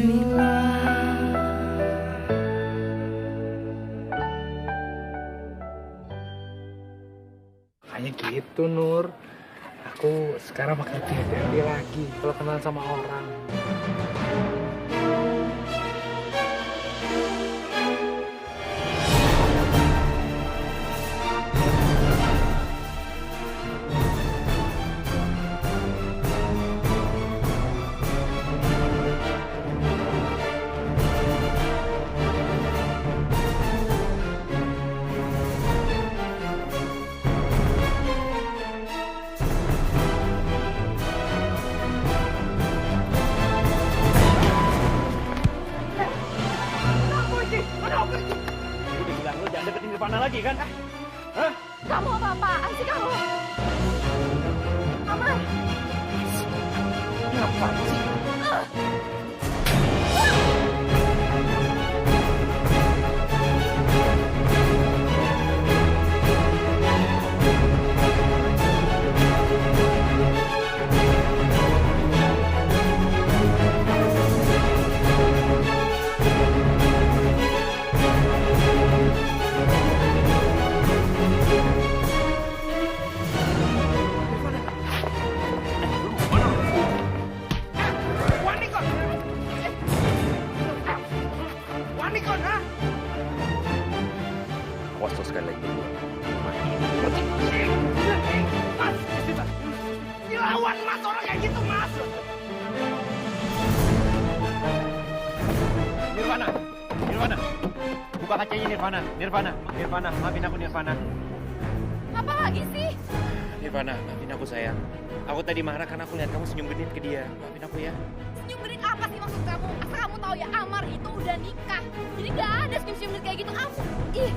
Hanya gitu, Nur. Aku sekarang bakal hati-hati lagi kalau kenal sama orang. Lagi kan? Hah? Kamu apa-apaan sih kamu? Amar! Ini apaan sih? Awas tuh sekali lagi. Mas, dilawan mas orang kayak gitu mas. Nirvana, Nirvana, buka kacanya Nirvana, Nirvana, maafin aku Nirvana. Apa lagi sih? Nirvana, maafin aku sayang. Aku tadi marah karena aku lihat kamu senyum genit ke dia. Maafin aku ya. Senyum genit apa sih maksud kamu? Asal kamu tahu ya, Amar itu udah nikah. Jadi gak ada senyum-senyum genit kayak gitu. Kamu, ih.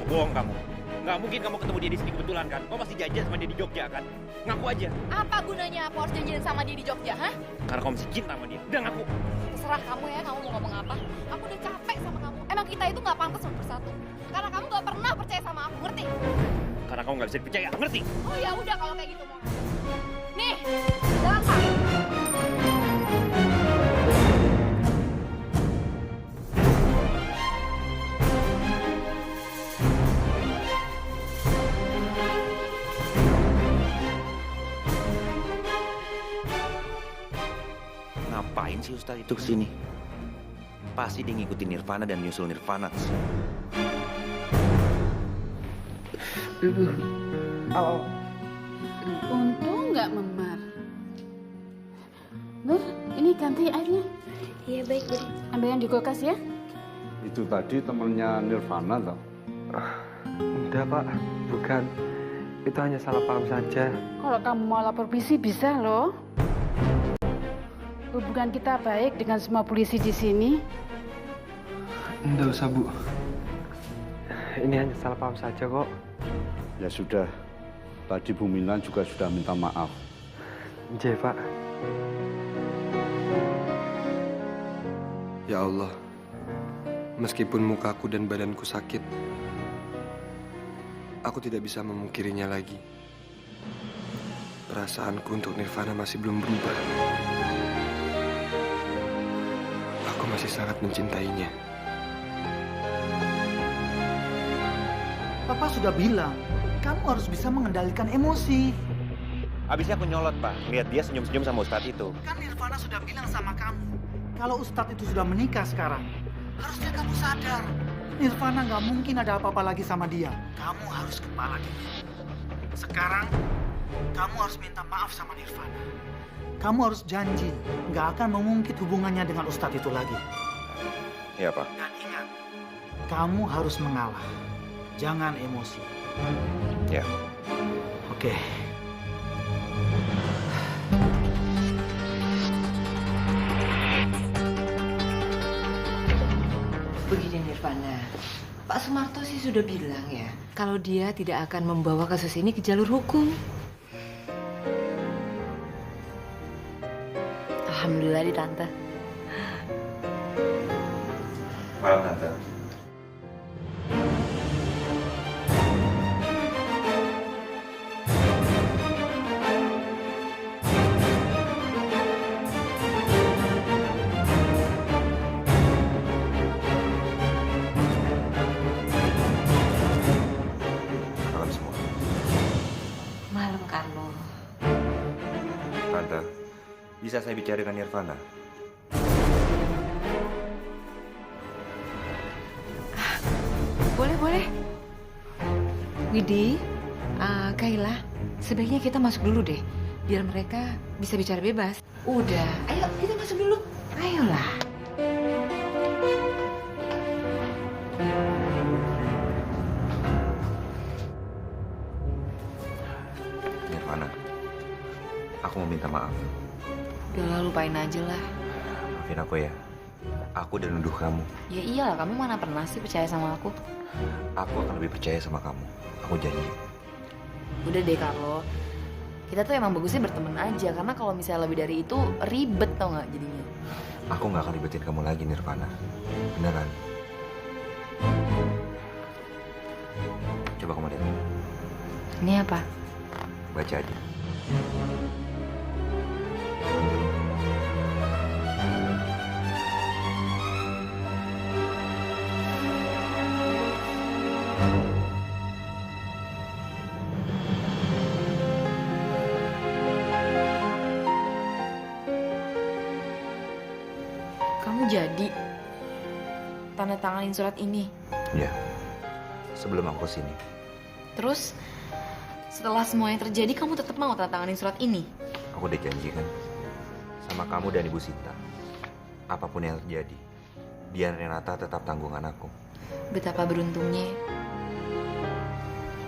Bohong kamu. Nggak mungkin kamu ketemu dia di sini kebetulan kan? Kau pasti janjian sama dia di Jogja kan? Ngaku aja. Apa gunanya aku harus janjian sama dia di Jogja, hah? Karena kamu masih cinta sama dia. Udah ngaku. Terserah kamu ya, kamu mau ngomong apa. Aku udah capek sama kamu. Emang kita itu gak pantas untuk bersatu. Karena kamu gak pernah percaya sama aku, ngerti? Karena kamu nggak bisa dipercaya, ngerti? Oh ya udah kalau kayak gitu mau. Nih, silakan. Ngapain sih Ustadz itu kesini? Pasti dia ngikutin Nirvana dan nyusul Nirvana. Untung nggak memar. Nur, ini ganti airnya. Iya baik, Bu. Ambil yang di kulkas ya. Itu tadi temennya Nirvana toh? Enggak pak, bukan. Itu hanya salah paham saja. Kalau kamu mau lapor polisi bisa loh. Hubungan kita baik dengan semua polisi di sini. Enggak usah bu. Ini hanya salah paham saja kok. Ya sudah, tadi Bu Milan juga sudah minta maaf. Iya pak. Ya Allah, meskipun mukaku dan badanku sakit, aku tidak bisa memungkirinya lagi. Perasaanku untuk Nirvana masih belum berubah. Aku masih sangat mencintainya. Papa sudah bilang, kamu harus bisa mengendalikan emosi. Abisnya aku nyolot, Pak. Lihat dia senyum-senyum sama Ustadz itu. Kan Nirvana sudah bilang sama kamu, kalau Ustadz itu sudah menikah sekarang, harusnya kamu sadar. Nirvana nggak mungkin ada apa-apa lagi sama dia. Kamu harus kepala dingin. Sekarang, kamu harus minta maaf sama Nirvana. Kamu harus janji, nggak akan mengungkit hubungannya dengan Ustadz itu lagi. Iya, Pak. Dan ingat, kamu harus mengalah. Jangan emosi. Ya. Oke. Begini Nirvana, Pak Sumarto sih sudah bilang ya, kalau dia tidak akan membawa kasus ini ke jalur hukum. Alhamdulillah di Tante. Malam, Tante. Bisa saya bicara dengan Nirvana? Boleh. Widi, Kayla, sebaiknya kita masuk dulu deh. Biar mereka bisa bicara bebas. Udah, ayo kita masuk dulu. Ayolah. Nirvana, aku mau minta maaf. Udah lupain aja lah. Maafin aku ya. Aku udah nuduh kamu. Ya iyalah, kamu mana pernah sih percaya sama aku? Aku akan lebih percaya sama kamu. Aku janji. Udah deh, Carlo. Kita tuh emang bagusnya berteman aja. Karena kalau misalnya lebih dari itu, ribet tau gak jadinya. Aku gak akan ribetin kamu lagi, Nirvana. Beneran. Coba kamu lihat. Ini apa? Baca aja. Kamu jadi tanda tanganin surat ini. Ya. Sebelum aku sini. Terus setelah semuanya terjadi, kamu tetap mau tanda tanganin surat ini? Aku udah janji kan. Sama kamu dan Ibu Sinta. Apapun yang terjadi, Dian Renata tetap tanggungan aku. Betapa beruntungnya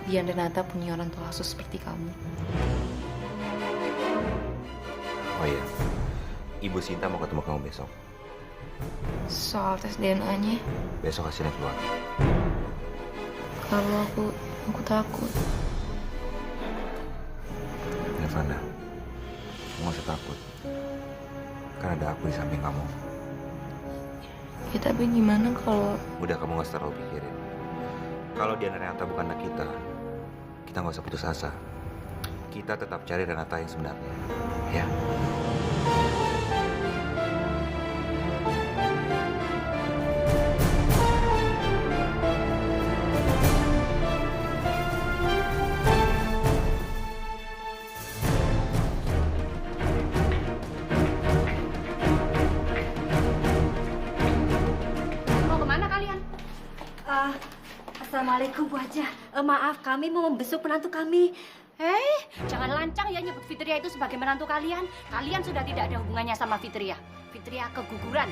Dian Renata punya orang tua asuh seperti kamu. Oh iya, Ibu Sinta mau ketemu kamu besok. Soal tes DNA-nya, Besok hasilnya keluar. kalau aku takut. Nirvana, kamu gak usah takut. Kan ada aku di samping kamu. Ya tapi gimana kalau... Udah, kamu gak usah terlalu pikirin. Kalau Dian Renata bukan anak kita gak usah putus asa. Kita tetap cari Renata yang sebenarnya. Ya. Assalamualaikum Bu Haja. Maaf, kami mau membesuk menantu kami. Jangan lancang ya nyebut Fitria itu sebagai menantu kalian. Kalian sudah tidak ada hubungannya sama Fitria. Fitria keguguran.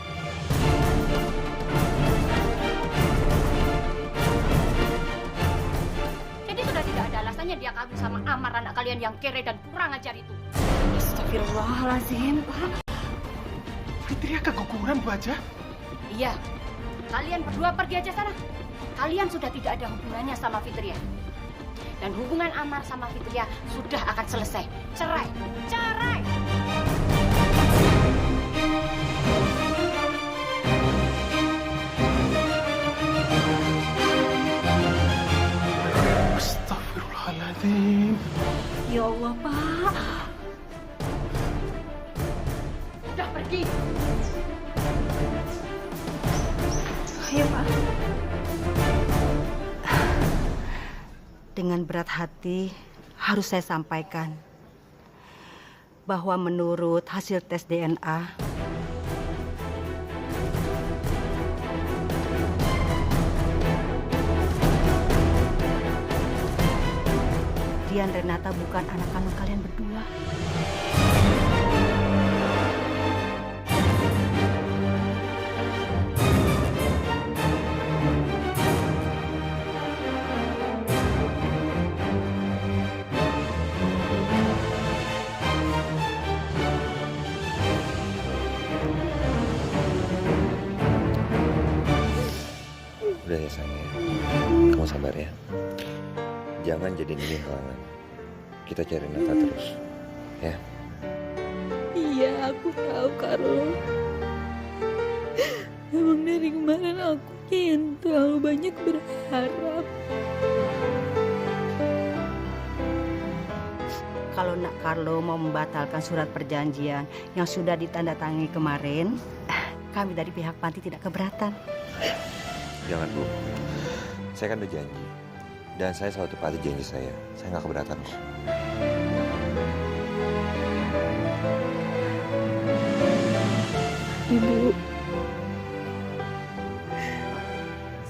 Jadi sudah tidak ada alasannya dia kawin sama Amar, anak kalian yang kere dan kurang ajar itu. Astagfirullahaladzim, Pak. Fitria keguguran, Bu Haja? Iya. Kalian berdua pergi aja sana. Kalian sudah tidak ada hubungannya sama Fitria. Dan hubungan Amar sama Fitria sudah akan selesai. Cerai. Cerai! Astagfirullahaladzim. Ya Allah, Pak. Sudah pergi. Ayo, Pak. Dengan berat hati harus saya sampaikan bahwa menurut hasil tes DNA Dian Renata bukan anak kandung kalian berdua. Udah ya sayang ya. Kamu sabar ya. Jangan jadiin ini halangan. Kita cari Renata terus. Ya. Iya, aku tahu, Carlo. Emang dari kemarin aku yang terlalu banyak berharap. Kalau Nak Carlo mau membatalkan surat perjanjian yang sudah ditandatangani kemarin, kami dari pihak panti tidak keberatan. Jangan, Bu. Saya kan udah janji. Dan saya selalu tepati janji saya. Saya nggak keberatan kok. Ibu,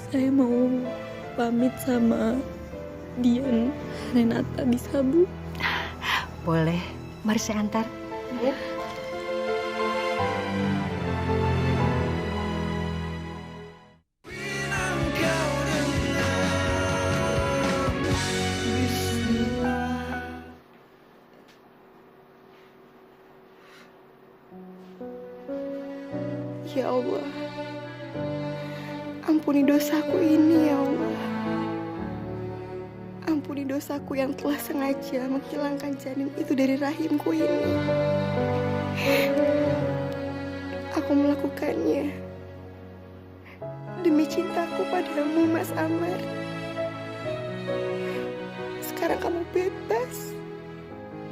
saya mau pamit sama Dian Renata di Sabu. Boleh, mari saya antar. Ya. Ya Allah, ampuni dosaku ini ya Allah. Ampuni dosaku yang telah sengaja menghilangkan janin itu dari rahimku ini. Aku melakukannya demi cintaku padamu, Mas Amar. Sekarang kamu bebas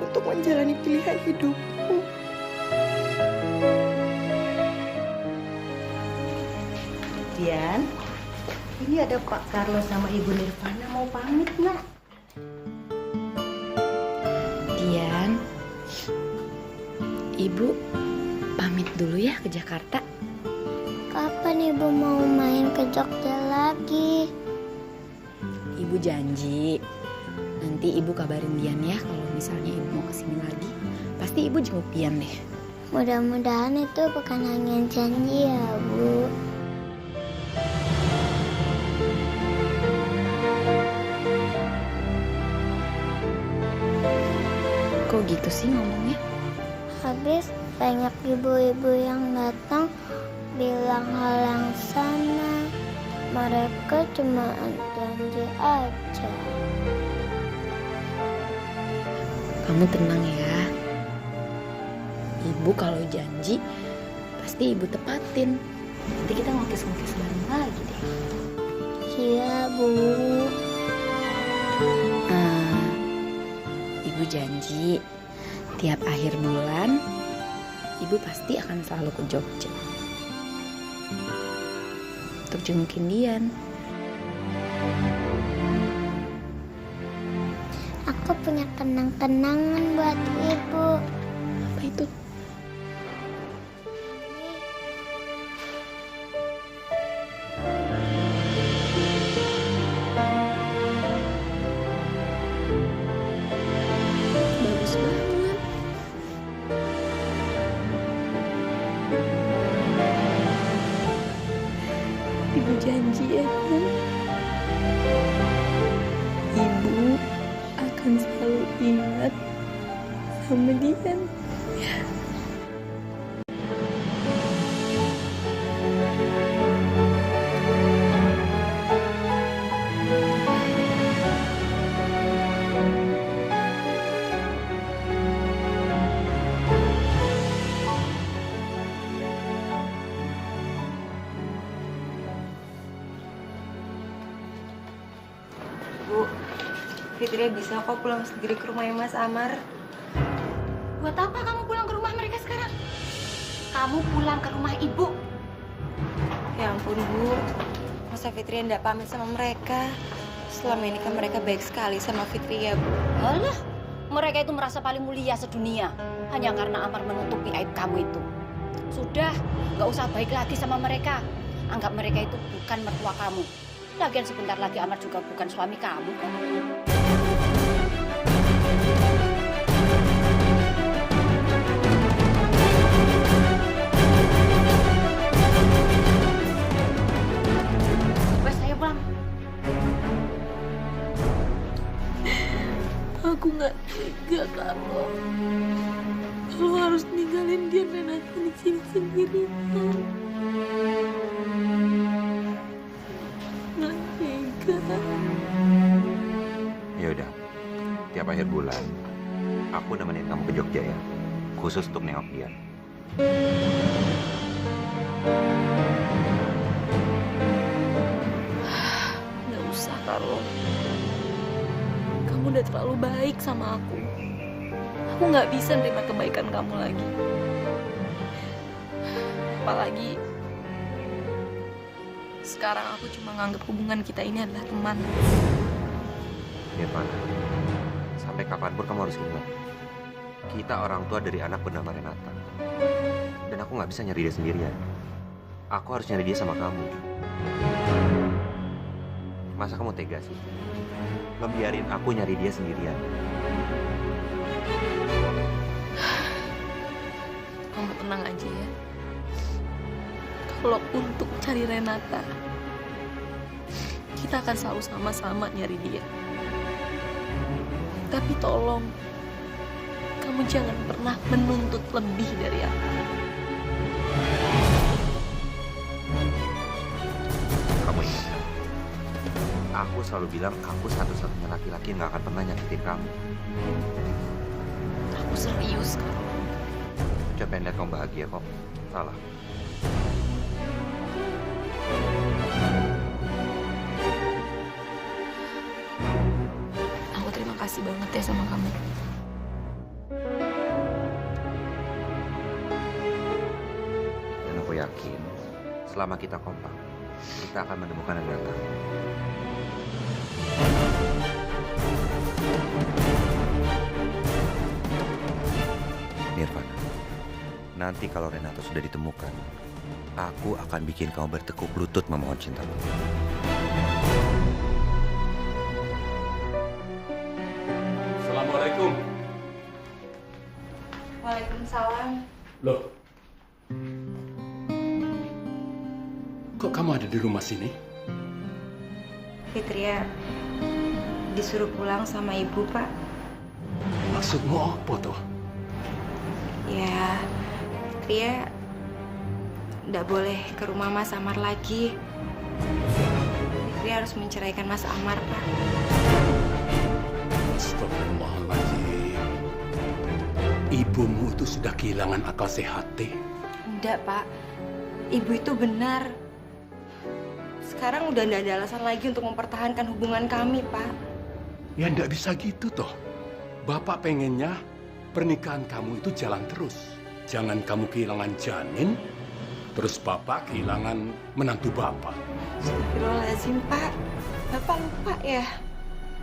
untuk menjalani pilihan hidupmu. Dian, ini ada Pak Carlo sama Ibu Nirvana mau pamit, Nak. Dian, Ibu pamit dulu ya ke Jakarta. Kapan Ibu mau main ke Jogja lagi? Ibu janji, nanti Ibu kabarin Dian ya kalau misalnya Ibu mau kesini lagi. Pasti Ibu jenguk Dian deh. Mudah-mudahan itu bukan hanya janji ya, Bu. Kok gitu sih ngomongnya? Habis banyak ibu-ibu yang datang bilang hal yang sama. Mereka cuma janji aja. Kamu tenang ya. Ibu kalau janji pasti Ibu tepatin. Nanti kita ngukis-ngukis bareng lagi deh. Iya, Bu. Ibu janji tiap akhir bulan Ibu pasti akan selalu ke Jogja untuk jengukin Dian. Aku punya kenang-kenangan buat Ibu. Apa itu? Ibu janji ya kan? Ibu akan selalu ingat sama Dian. Ya. Bu, Fitria bisa kok pulang sendiri ke rumahnya Mas Amar. Buat apa kamu pulang ke rumah mereka sekarang? Kamu pulang ke rumah Ibu. Ya ampun Bu, masa Fitria nggak pamit sama mereka? Selama ini kan mereka baik sekali sama Fitria, Bu. Alah, mereka itu merasa paling mulia sedunia. Hanya karena Amar menutupi aib kamu itu. Sudah, nggak usah baik lagi sama mereka. Anggap mereka itu bukan mertua kamu. Lagian sebentar lagi Amar juga bukan suami kamu kan? Wes, ayo pulang. Aku nggak tega kalau harus ninggalin Dian Renata di sini sendirian. Nggak tega. Ya udah, tiap akhir bulan aku nemenin kamu ke Jogja ya, khusus untuk nengok dia. Nggak usah, Carlo. Kamu udah terlalu baik sama aku. Aku nggak bisa nerima kebaikan kamu lagi. Apalagi sekarang aku cuma nganggap hubungan kita ini adalah teman. Nirvana, sampai kapanpun kamu harus ingat, kita orang tua dari anak bernama Renata. Dan aku aku nggak bisa nyari dia sendirian. Aku harus nyari dia sama kamu. Masa kamu tega sih? Ngebiarin aku nyari dia sendirian. Kamu tenang aja ya. Kalau untuk cari Renata, kita akan selalu sama-sama nyari dia. Tapi tolong, kamu jangan pernah menuntut lebih dari aku. Kamu ingat kan? Aku selalu bilang aku satu-satunya laki-laki yang gak akan pernah nyakitin kamu. Aku serius, Kak. Coba pengen lihat kamu bahagia kok. Salah. Aku terima kasih banget ya sama kamu. Dan aku yakin, selama kita kompak, kita akan menemukan Renata. Nirvana, nanti kalau Renata sudah ditemukan, aku akan bikin kamu bertekuk lutut memohon cintamu. Assalamualaikum. Waalaikumsalam. Loh, kok kamu ada di rumah sini? Fitria disuruh pulang sama ibu, Pak. Maksudmu apa toh? Ya, Fitria nggak boleh ke rumah Mas Amar lagi. Fitria harus menceraikan Mas Amar, Pak. Astagfirullahaladzim. Ibumu itu sudah kehilangan akal sehat, Teh. Enggak, Pak. Ibu itu benar. Sekarang udah nggak ada alasan lagi untuk mempertahankan hubungan kami, Pak. Ya nggak bisa gitu toh. Bapak pengennya pernikahan kamu itu jalan terus. Jangan kamu kehilangan janin, terus Bapak kehilangan menantu Bapak. Astagfirullahaladzim, Pak. Bapak lupa ya.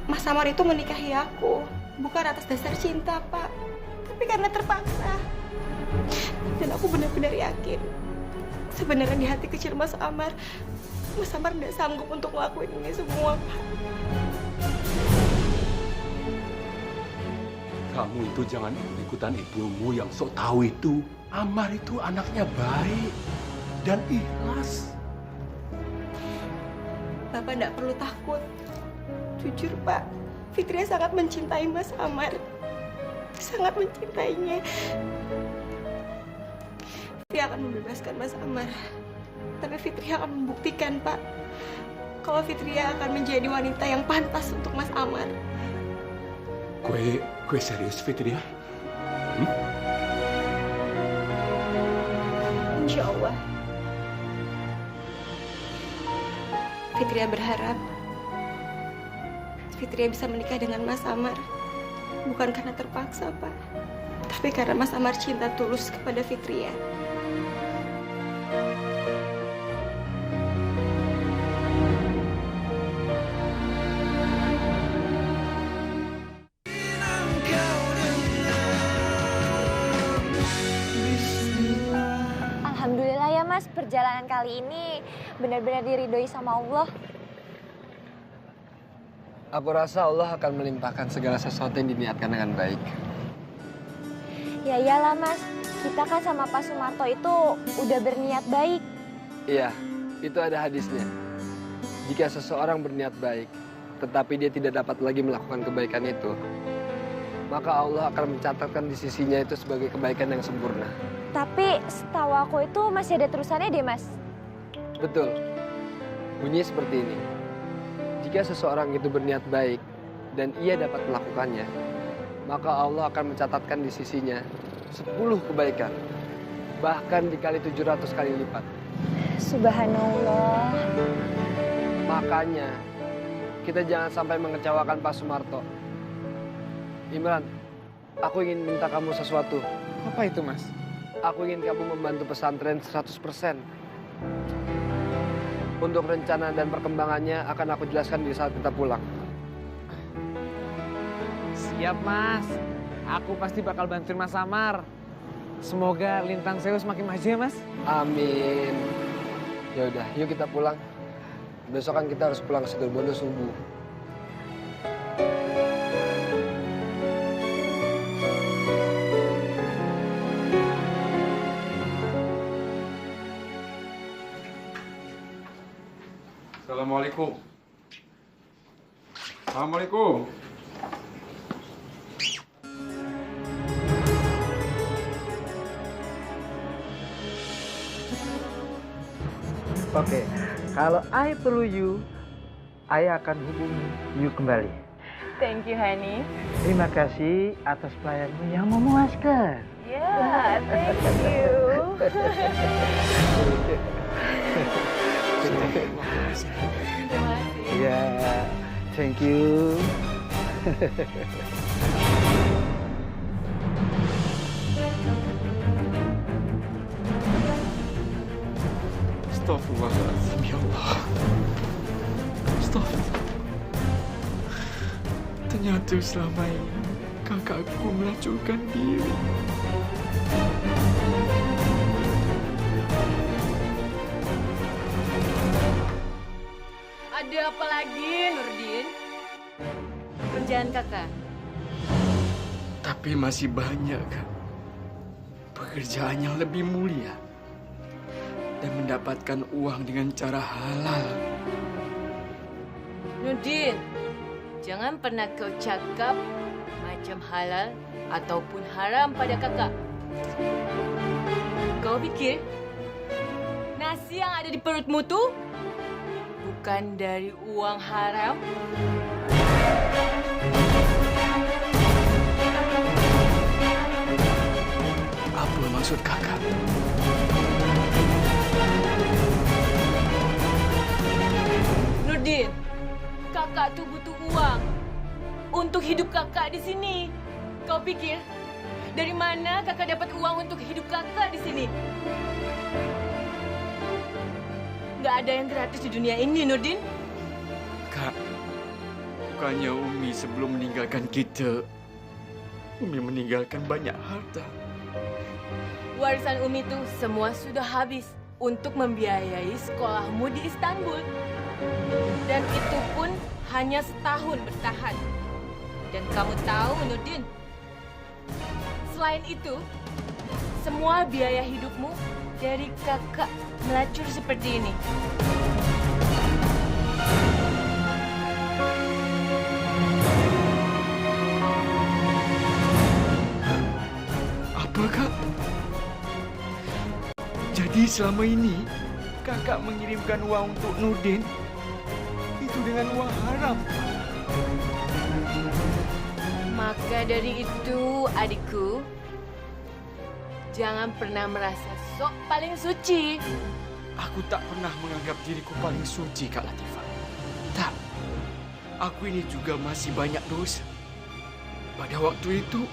Mas Amar itu menikahi aku. Bukan atas dasar cinta, Pak. Tapi karena terpaksa. Dan aku benar-benar yakin. Sebenarnya di hati kecil Mas Amar nggak sanggup untuk ngelakuin ini semua, Pak. Kamu itu jangan ikutan ibumu yang sok tahu itu. Amar itu anaknya baik dan ikhlas. Bapak nggak perlu takut. Jujur, Pak, Fitria sangat mencintai Mas Amar. Sangat mencintainya. Fitria akan membebaskan Mas Amar. Tapi Fitria akan membuktikan, Pak, kalau Fitria akan menjadi wanita yang pantas untuk Mas Amar. Kue serius, Fitria? Insya Allah. Fitria berharap Fitria bisa menikah dengan Mas Amar. Bukan karena terpaksa, Pak. Tapi karena Mas Amar cinta tulus kepada Fitria. Alhamdulillah ya Mas, perjalanan kali ini benar-benar diridhoi sama Allah. Aku rasa Allah akan melimpahkan segala sesuatu yang diniatkan dengan baik. Ya iyalah Mas, kita kan sama Pak Sumarto itu udah berniat baik. Iya, itu ada hadisnya. Jika seseorang berniat baik, tetapi dia tidak dapat lagi melakukan kebaikan itu, maka Allah akan mencatatkan di sisinya itu sebagai kebaikan yang sempurna. Tapi setahu aku itu masih ada terusannya deh Mas. Betul. Bunyi seperti ini. Jika seseorang itu berniat baik dan ia dapat melakukannya, maka Allah akan mencatatkan di sisinya 10 kebaikan. Bahkan dikali 700 kali lipat. Subhanallah. Makanya kita jangan sampai mengecewakan Pak Sumarto. Imran, aku ingin minta kamu sesuatu. Apa itu, Mas? Aku ingin kamu membantu pesantren 100%. Untuk rencana dan perkembangannya akan aku jelaskan di saat kita pulang. Siap, Mas. Aku pasti bakal bantuin Mas Amar. Semoga Lintang Sewu semakin maju ya, Mas. Amin. Ya udah, yuk kita pulang. Besok kan kita harus pulang ke Situbondo subuh. Assalamualaikum. Assalamualaikum. Oke, kalau I perlu you, I akan hubungi you kembali. Thank you, honey. Terima kasih atas pelayanmu yang memuaskan. Yeah, thank you. Ya, thank you. Astagfirullahaladzim, ya Allah. Astagfirullah. Ternyata selama ini kakakku melacurkan diri. Ada apa lagi, Nurdin? Kerjaan kakak. Tapi masih banyak, Kak. Pekerjaan yang lebih mulia. Dan mendapatkan uang dengan cara halal. Nurdin, jangan pernah kau cakap macam halal ataupun haram pada kakak. Kau fikir nasi yang ada di perutmu tu bukan dari uang haram? Apa maksud kakak? Nurdin, kakak tu butuh uang untuk hidup kakak di sini. Kau fikir dari mana kakak dapat uang untuk hidup kakak di sini? Nggak ada yang gratis di dunia ini, Nurdin. Kak, bukannya Umi sebelum meninggalkan kita, Umi meninggalkan banyak harta. Warisan Umi itu semua sudah habis untuk membiayai sekolahmu di Istanbul. Dan itu pun hanya setahun bertahan. Dan kamu tahu, Nurdin, selain itu, semua biaya hidupmu dari kakak melacur seperti ini. Apa, Kak? Jadi selama ini kakak mengirimkan uang untuk Nurdin itu dengan uang haram. Maka dari itu, adikku, jangan pernah merasa sok paling suci. Aku tak pernah menganggap diriku paling suci, Kak Latifah. Tak, aku ini juga masih banyak dosa. Pada waktu itu,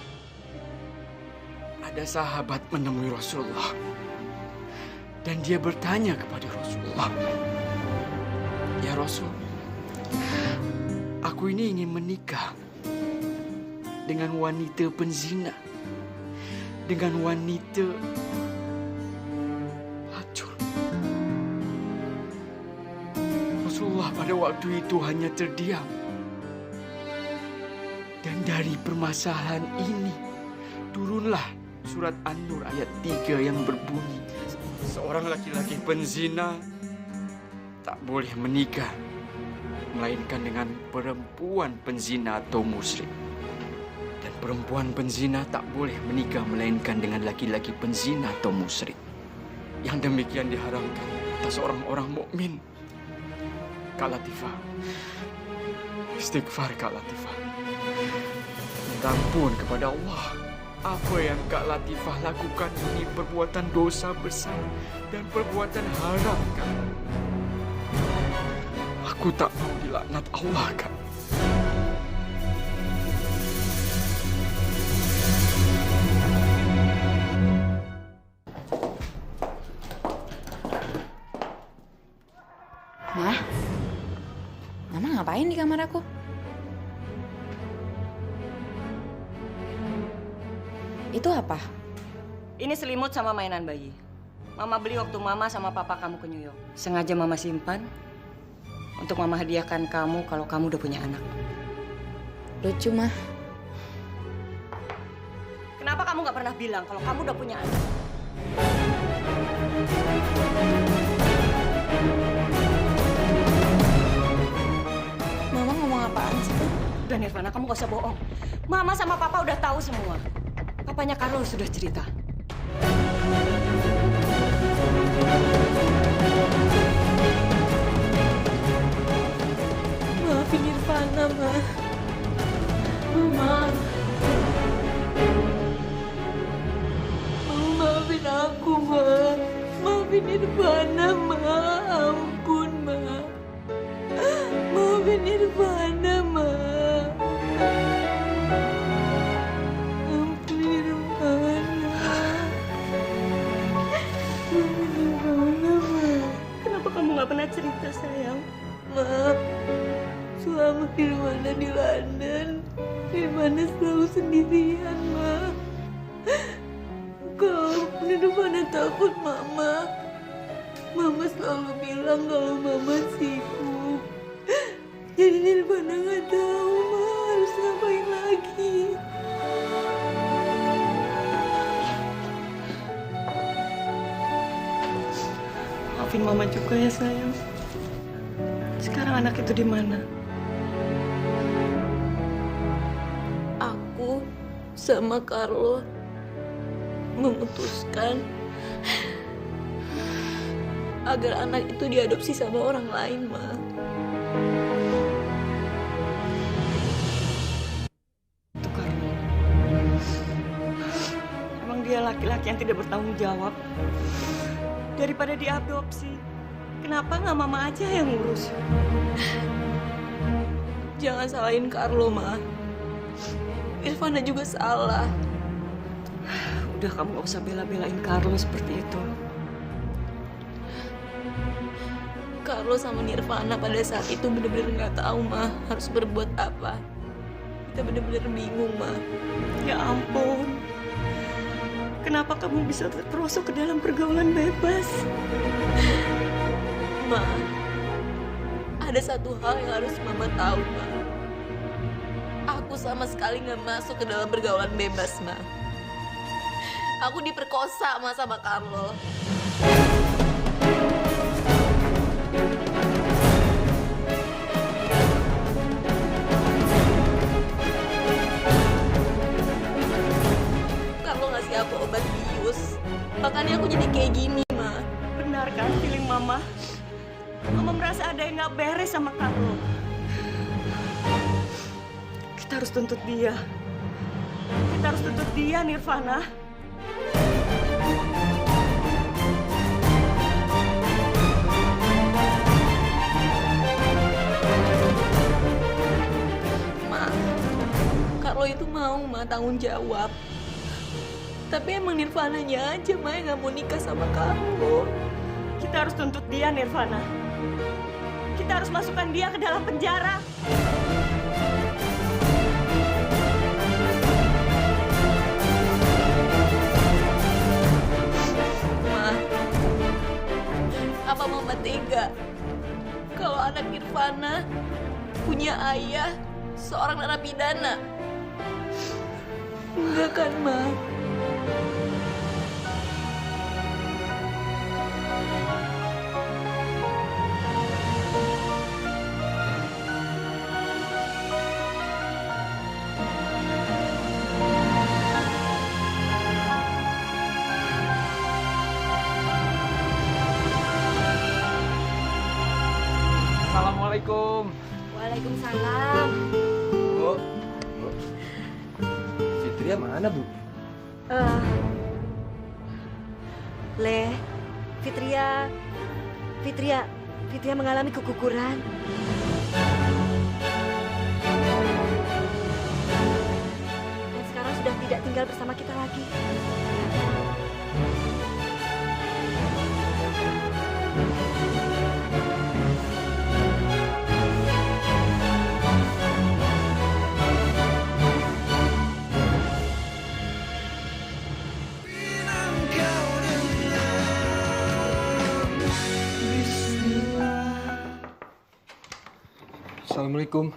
ada sahabat menemui Rasulullah. Dan dia bertanya kepada Rasulullah, "Ya Rasul, aku ini ingin menikah dengan wanita penzina, dengan wanita pelacur." Rasulullah pada waktu itu hanya terdiam. Dan dari permasalahan ini turunlah surat An-Nur ayat 3 yang berbunyi, seorang laki-laki penzina tak boleh menikah melainkan dengan perempuan penzina atau musyrik. Dan perempuan penzina tak boleh menikah melainkan dengan laki-laki penzina atau musyrik. Yang demikian diharamkan atas orang-orang mukmin. Kak Latifah, istighfar Kak Latifah. Minta ampun kepada Allah. Apa yang Kak Latifah lakukan ini perbuatan dosa besar dan perbuatan haram, Kak. Aku tak mau dilaknat Allah, Kak. Ma, Mama ngapain di kamar aku? Itu apa? Ini selimut sama mainan bayi. Mama beli waktu Mama sama Papa kamu ke New York. Sengaja Mama simpan untuk Mama hadiahkan kamu kalau kamu udah punya anak. Lucu, Mah. Kenapa kamu nggak pernah bilang kalau kamu udah punya anak? Mama ngomong apaan sih? Udah Nirvana, kamu gak usah bohong. Mama sama Papa udah tahu semua. Papanya Carlo sudah cerita. Maafin Nirvana, Ma. Mama. Maafin aku, Ma. Maafin Nirvana, Ma. Ampun, Ma. Maafin Nirvana, Ma. Ampun Nirvana. Maafin Nirvana, Ma. Kenapa kamu gak pernah cerita, sayang? Ma, selama Nirvana di London, Nirvana selalu sendirian, Ma. Kalau Nirvana telepon Mama, Mama selalu bilang kalau Mama sibuk. Jadi Nirvana nggak tahu, Ma, harus ngapain lagi. Maafin Mama juga ya, sayang. Sekarang anak itu di mana? Aku sama Carlo memutuskan agar anak itu diadopsi sama orang lain, Ma. Itu Carlo. Emang dia laki-laki yang tidak bertanggung jawab. Daripada diadopsi, kenapa nggak Mama aja yang ngurus? Jangan salahin Carlo, Ma. Nirvana juga salah. Udah, kamu gak usah bela-belain Carlo seperti itu. Carlo sama Nirvana pada saat itu benar-benar nggak tahu, Ma, harus berbuat apa. Kita benar-benar bingung, Ma. Ya ampun. Kenapa kamu bisa terperosok ke dalam pergaulan bebas? Ma, ada satu hal yang harus Mama tahu, Ma. Aku sama sekali nggak masuk ke dalam pergaulan bebas, Ma. Aku diperkosa, Ma, sama Carlo. Carlo ngasih aku obat bius. Makanya aku jadi kayak gini, Ma. Benar kan feeling Mama? Mama merasa ada yang gak beres sama Carlo. Kita harus tuntut dia. Kita harus tuntut dia, Nirvana. Ma, Carlo itu mau, Ma, tanggung jawab. Tapi emang Nirvananya aja, Ma, yang gak mau nikah sama Carlo. Kita harus tuntut dia, Nirvana. Kita harus masukkan dia ke dalam penjara. Ma, apa Mama tega kalau anak Nirvana punya ayah seorang narapidana? Enggak kan, Ma? Assalamualaikum. Waalaikumsalam. Bu. Fitria mana, Bu? Le, Fitria mengalami keguguran. Dan sekarang sudah tidak tinggal bersama kita lagi. Assalamualaikum.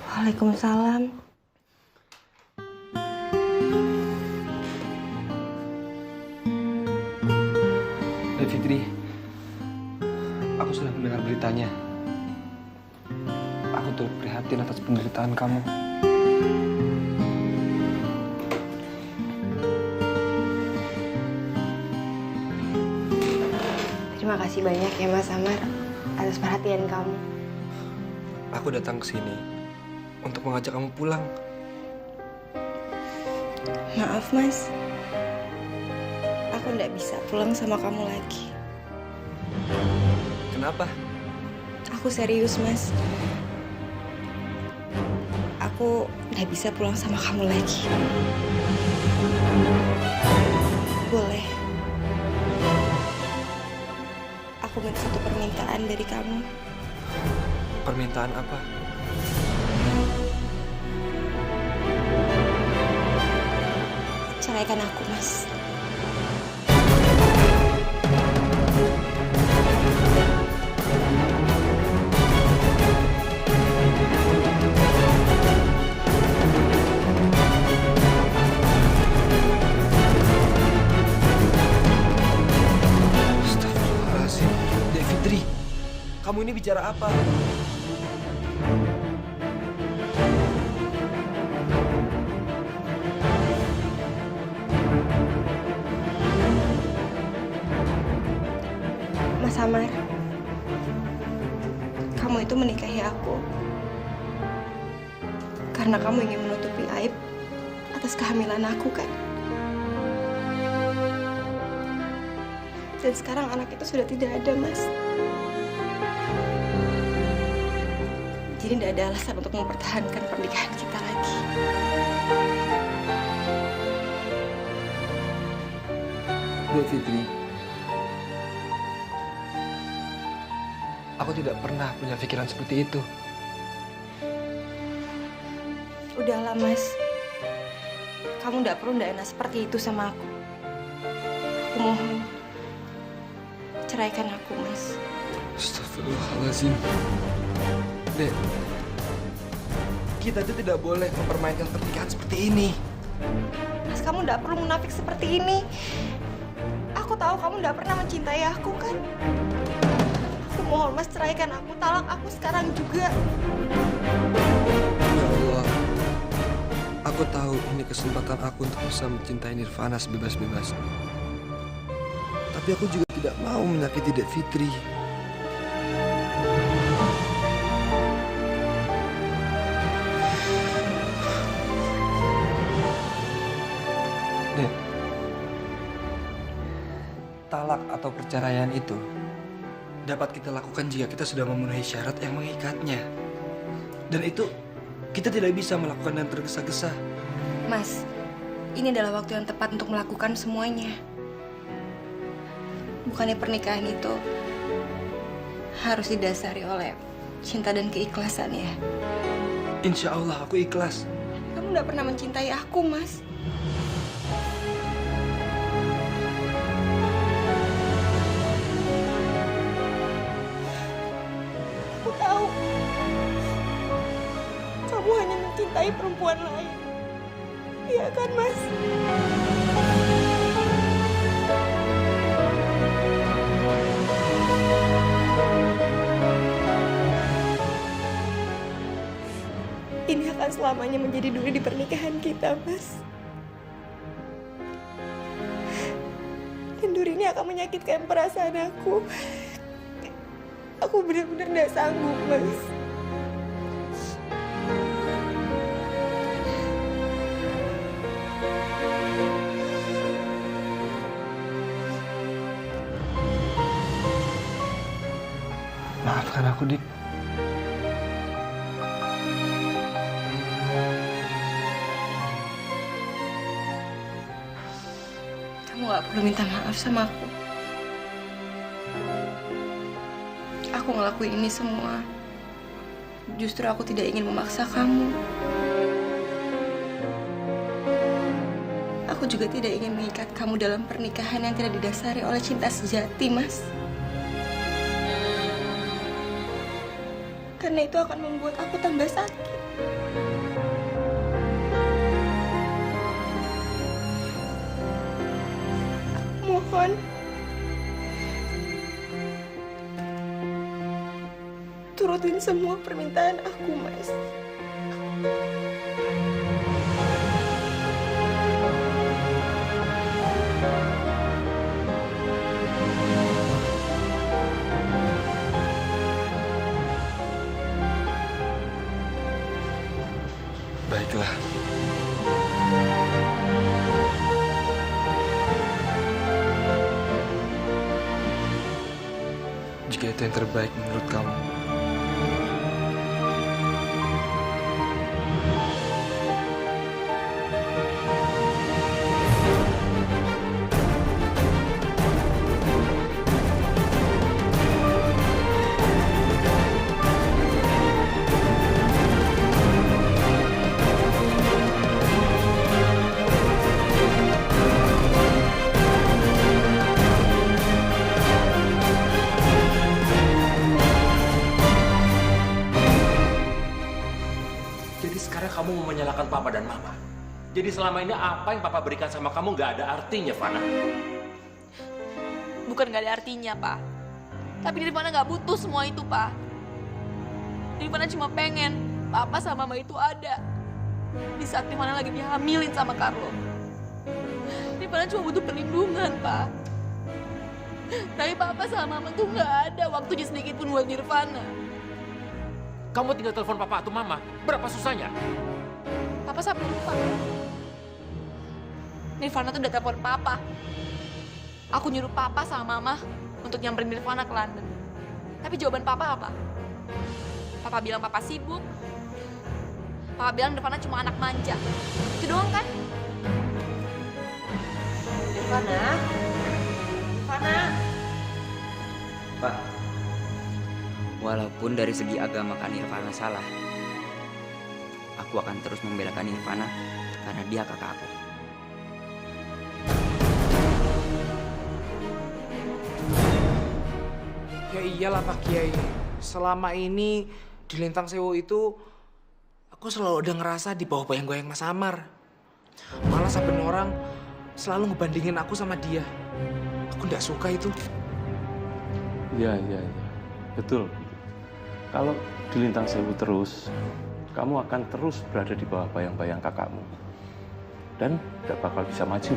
Waalaikumsalam. Fitri, aku sudah mendengar beritanya. Aku turut prihatin atas penderitaan kamu. Terima kasih banyak ya Mas Amar atas perhatian kamu. Aku datang ke sini untuk mengajak kamu pulang. Maaf Mas, aku nggak bisa pulang sama kamu lagi. Kenapa? Aku serius Mas. Aku nggak bisa pulang sama kamu lagi. Boleh. Aku minta satu permintaan dari kamu. Permintaan apa? Ceraikan aku, Mas. Astagfirullahaladzim. Dek Fitri, kamu ini bicara apa? Mas Amar, kamu itu menikahi aku karena kamu ingin menutupi aib atas kehamilan aku, kan? Dan sekarang anak itu sudah tidak ada, Mas. Jadi tidak ada alasan untuk mempertahankan pernikahan kita lagi. Dek Fitri, aku tidak pernah punya pikiran seperti itu. Udahlah, Mas. Kamu tidak perlu enak seperti itu sama aku. Aku mohon, ceraikan aku, Mas. Astagfirullahaladzim. Dek, kita itu tidak boleh mempermainkan pernikahan seperti ini. Mas, kamu tidak perlu munafik seperti ini. Aku tahu kamu tidak pernah mencintai aku, kan? Aku mohon, Mas, ceraikan aku. Talak aku sekarang juga. Ya Allah, aku tahu ini kesempatan aku untuk bisa mencintai Nirvana sebebas-bebasnya. Tapi aku juga tidak mau menyakiti Dek Fitri. Dek, talak atau perceraian itu dapat kita lakukan jika kita sudah memenuhi syarat yang mengikatnya. Dan itu kita tidak bisa melakukan dengan tergesa-gesa. Mas, ini adalah waktu yang tepat untuk melakukan semuanya. Bukannya pernikahan itu harus didasari oleh cinta dan keikhlasan, ya? Insya Allah aku ikhlas. Kamu tidak pernah mencintai aku, Mas. Aku tahu kamu hanya mencintai perempuan lain. Iya kan, Mas? Ini akan selamanya menjadi duri di pernikahan kita, Mas. Dan duri ini akan menyakitkan perasaan aku. Aku benar-benar tidak sanggup, Mas. Maafkan aku, Dik. Kamu gak perlu minta maaf sama aku. Aku ngelakuin ini semua. Justru aku tidak ingin memaksa kamu. Aku juga tidak ingin mengikat kamu dalam pernikahan yang tidak didasari oleh cinta sejati, Mas. Karena itu akan membuat aku tambah sakit. Mohon. Turutin semua permintaan aku, Mas. Baiklah. Jika itu yang terbaik menurut kamu. Sekarang kamu mau menyalahkan Papa dan Mama. Jadi selama ini apa yang Papa berikan sama kamu nggak ada artinya, Fana. Bukan nggak ada artinya, Pak. Tapi Nirvana nggak butuh semua itu, Pak. Nirvana cuma pengen Papa sama Mama itu ada di saat Nirvana lagi dihamilin sama Carlo. Nirvana cuma butuh perlindungan, Pak. Tapi Papa sama Mama tuh nggak ada waktunya sedikit pun buat Nirvana. Kamu tinggal telepon Papa atau Mama. Berapa susahnya? Papa sampai lupa. Nirvana tuh udah telepon Papa. Aku nyuruh Papa sama Mama untuk nyamperin Nirvana ke London. Tapi jawaban Papa apa? Papa bilang Papa sibuk. Papa bilang Nirvana cuma anak manja. Itu doang kan? Nirvana? Nirvana? Pak, walaupun dari segi agama Kak Nirvana salah, aku akan terus membela Kak Nirvana karena dia kakak aku. Ya iyalah Pak Kiai. Selama ini di Lintang Sewu itu aku selalu udah ngerasa di bawah bayang-bayang Mas Amar. Malah saben orang selalu ngebandingin aku sama dia. Aku nggak suka itu. Iya. Betul. Kalau di Lintang Sewu terus, kamu akan terus berada di bawah bayang-bayang kakakmu. Dan tidak bakal bisa maju.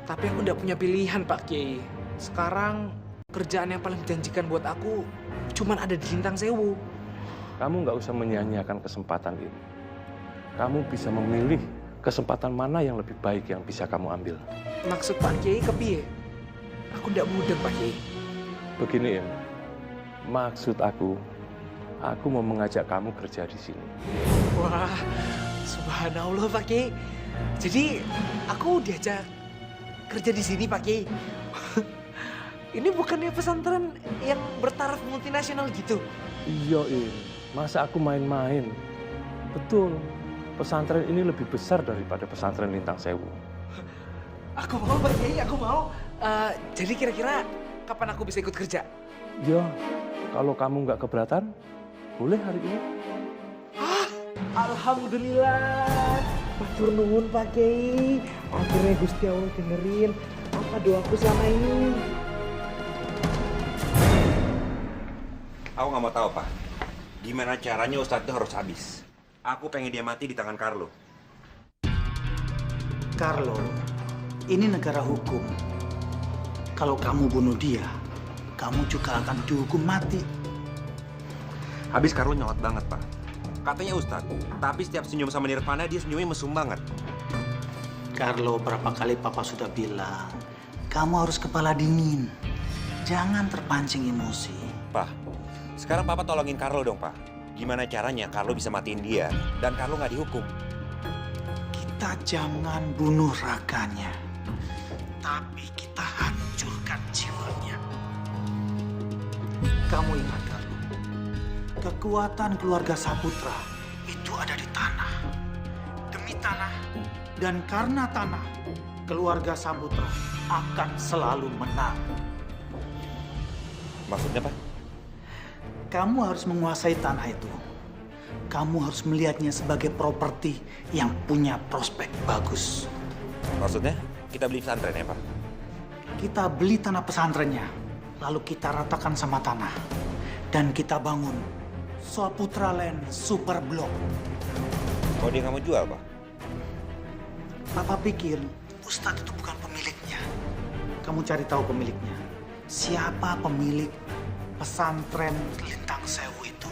Tapi aku nggak punya pilihan Pak Kiai. Sekarang kerjaan yang paling menjanjikan buat aku cuman ada di Lintang Sewu. Kamu nggak usah menyia-nyiakan kesempatan ini. Kamu bisa memilih kesempatan mana yang lebih baik yang bisa kamu ambil. Maksud Pak Kiai kepiye? Aku nggak mudah Pak Kiai. Begini, Im. Maksud aku mau mengajak kamu kerja di sini. Wah, subhanallah Pak Kiai. Jadi aku diajak kerja di sini Pak Kiai. Ini bukannya pesantren yang bertaraf multinasional gitu? Iya, Im. Masa aku main-main? Betul. Pesantren ini lebih besar daripada pesantren Lintang Sewu. Aku mau Pak Kiai, aku mau. Jadi kira-kira kapan aku bisa ikut kerja? Ya, kalau kamu nggak keberatan, boleh hari ini. Alhamdulillah. Matur nuwun Pak Kiai. Akhirnya Gusti Allah dengerin apa doaku selama ini. Aku nggak mau tahu, Pak. Gimana caranya Ustadz itu harus habis. Aku pengen dia mati di tangan Carlo. Carlo, ini negara hukum. Kalau kamu bunuh dia, kamu juga akan dihukum mati. Habis Carlo nyolot banget, Pak. Katanya Ustadz, tapi setiap senyum sama Nirvana dia senyumnya mesum banget. Carlo, berapa kali Papa sudah bilang, kamu harus kepala dingin. Jangan terpancing emosi. Pak, sekarang Papa tolongin Carlo dong, Pak. Gimana caranya Carlo bisa matiin dia dan Carlo nggak dihukum? Kita jangan bunuh raganya, tapi kita hancurkan jiwanya. Kamu ingat, Carlo, kekuatan keluarga Saputra itu ada di tanah. Demi tanah dan karena tanah, keluarga Saputra akan selalu menang. Maksudnya, Pak? kamu harus menguasai tanah itu. Kamu harus melihatnya sebagai properti yang punya prospek bagus. Maksudnya kita beli pesantren ya Pak? Kita beli tanah pesantrennya, lalu kita ratakan sama tanah. Dan kita bangun Swaputra Land Super Block. Oh dia nggak mau jual Pak? Papa pikir Ustadz itu bukan pemiliknya. Kamu cari tahu pemiliknya. Siapa pemilik pesantren Lintang Sewu itu?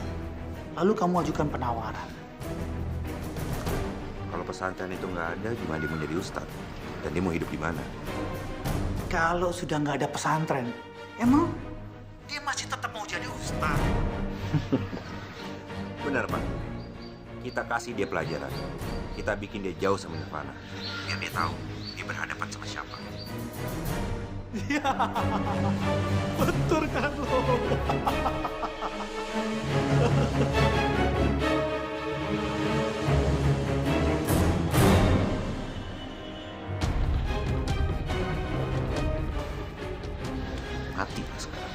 Lalu kamu ajukan penawaran. Kalau pesantren itu nggak ada, gimana dia mau jadi ustadz? Dan dia mau hidup di mana? Kalau sudah nggak ada pesantren, emang dia masih tetap mau jadi ustadz? Benar Pak. Kita kasih dia pelajaran. Kita bikin dia jauh sama Nirvana. Biar dia tahu dia berhadapan sama siapa. Iya, betul kan lo? Mati lah sekarang.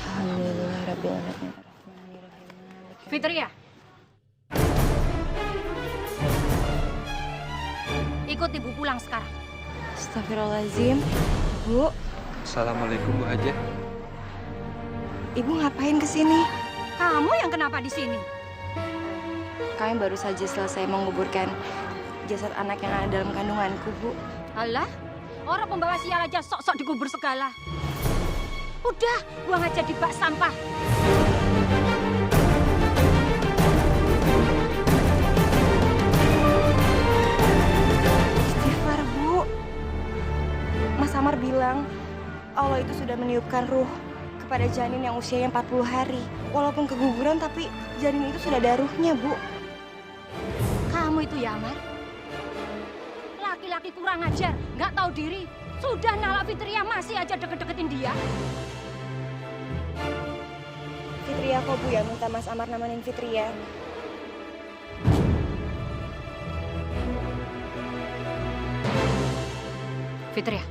Alhamdulillah Rabbil Alamin. Fitria. Ikut ibu pulang sekarang. Astagfirullahaladzim. Bu. Assalamualaikum Bu Haja. Ibu ngapain kesini? Kamu yang kenapa di sini? Kami baru saja selesai menguburkan jasad anak yang ada dalam kandunganku, Bu. Alah, orang pembawa sial aja sok-sok dikubur segala. Udah, buang aja di bak sampah. Istighfar, Bu. Mas Amar bilang Allah itu sudah meniupkan ruh kepada janin yang usianya 40 hari. Walaupun keguguran, tapi janin itu sudah ada ruhnya, Bu. Kamu itu ya, Amar? Laki-laki kurang ajar, nggak tahu diri. Sudah nalak Fitria, masih aja deket-deketin dia. Fitria kok, Bu, ya minta Mas Amar namain Fitria. Fitria,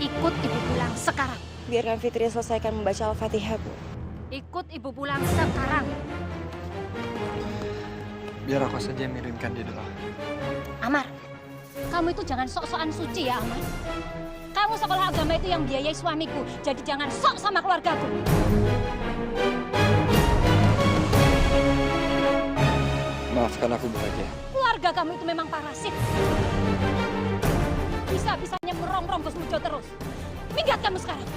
ikut ibu pulang sekarang. Biarkan Fitria selesaikan membaca Al-Fatihah, Bu. Ikut ibu pulang sekarang. Biar aku saja yang miringkan dia dulu. Amar, kamu itu jangan sok-sokan suci ya, Amar. Kamu sekolah agama itu yang biayai suamiku, jadi jangan sok sama keluargaku. Maafkan aku Bu Haja. Keluarga kamu itu memang parasit. Bisa-bisanya merongrong Gus Mujo terus. Minggat kamu sekarang.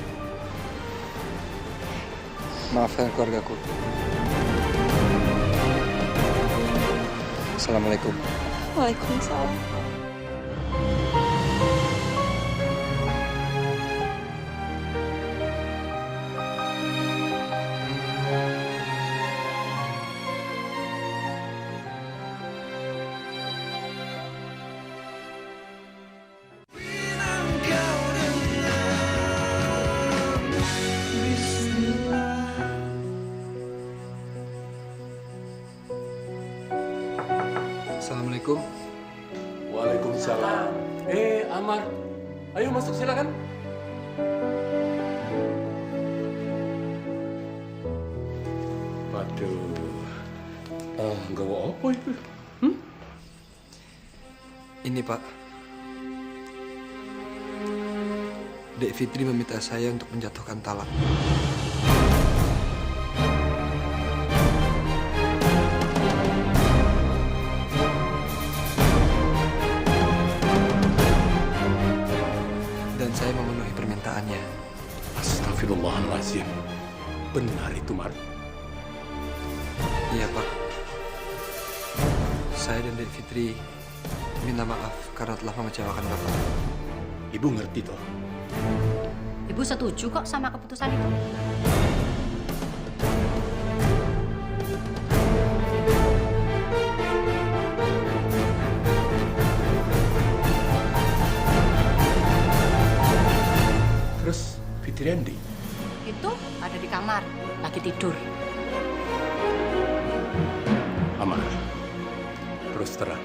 Maafkan keluargaku. Assalamualaikum. Waalaikumsalam. Assalamualaikum. Waalaikumsalam. Amar, ayo masuk silakan. Waduh, nggak mau apa itu? Ini Pak. Dek Fitri meminta saya untuk menjatuhkan talak. Dan saya memenuhi permintaannya. Astagfirullahaladzim. Benar itu, Mar? Iya, Pak. Saya dan Dek Fitri minta maaf karena telah mengecewakan Bapak. Ibu ngerti toh? Ibu setuju kok sama keputusan itu. Terus Fitri Andi? Itu ada di kamar, lagi tidur. Amar, terus terang.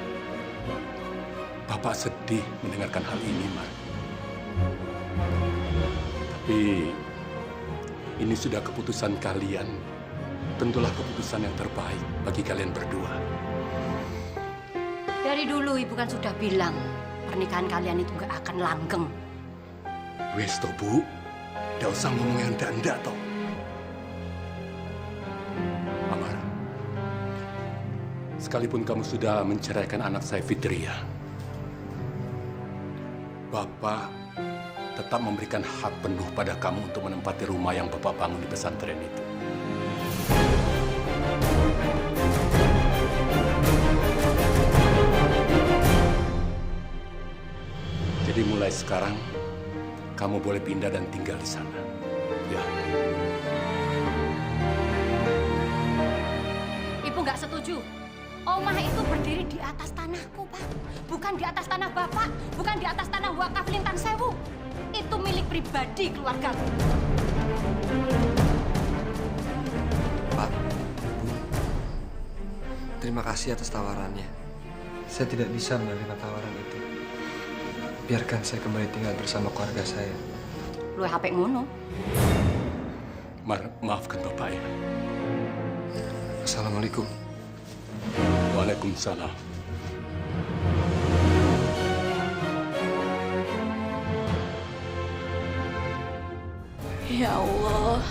Bapak sedih mendengarkan hal ini, Mar. Tapi ini sudah keputusan kalian. Tentulah keputusan yang terbaik bagi kalian berdua. Dari dulu ibu kan sudah bilang pernikahan kalian itu gak akan langgeng. Wes toh, Bu. Nggak usah ngomong yang ndak toh. Amar, sekalipun kamu sudah menceraikan anak saya Fitria, Bapak tetap memberikan hak penuh pada kamu untuk menempati rumah yang Bapak bangun di pesantren itu. Jadi mulai sekarang, kamu boleh pindah dan tinggal di sana. Ya. Ibu nggak setuju. Omah itu berdiri di atas tanahku, Pak. Bukan di atas tanah Bapak, bukan di atas tanah wakaf Lintang Sewu. Itu milik pribadi keluarga. Pak, Bu, terima kasih atas tawarannya. Saya tidak bisa menerima tawaran itu. Biarkan saya kembali tinggal bersama keluarga saya. Lu HP ngono. Maafkan Bapak ya. Assalamualaikum. Waalaikumsalam. Ya Allah,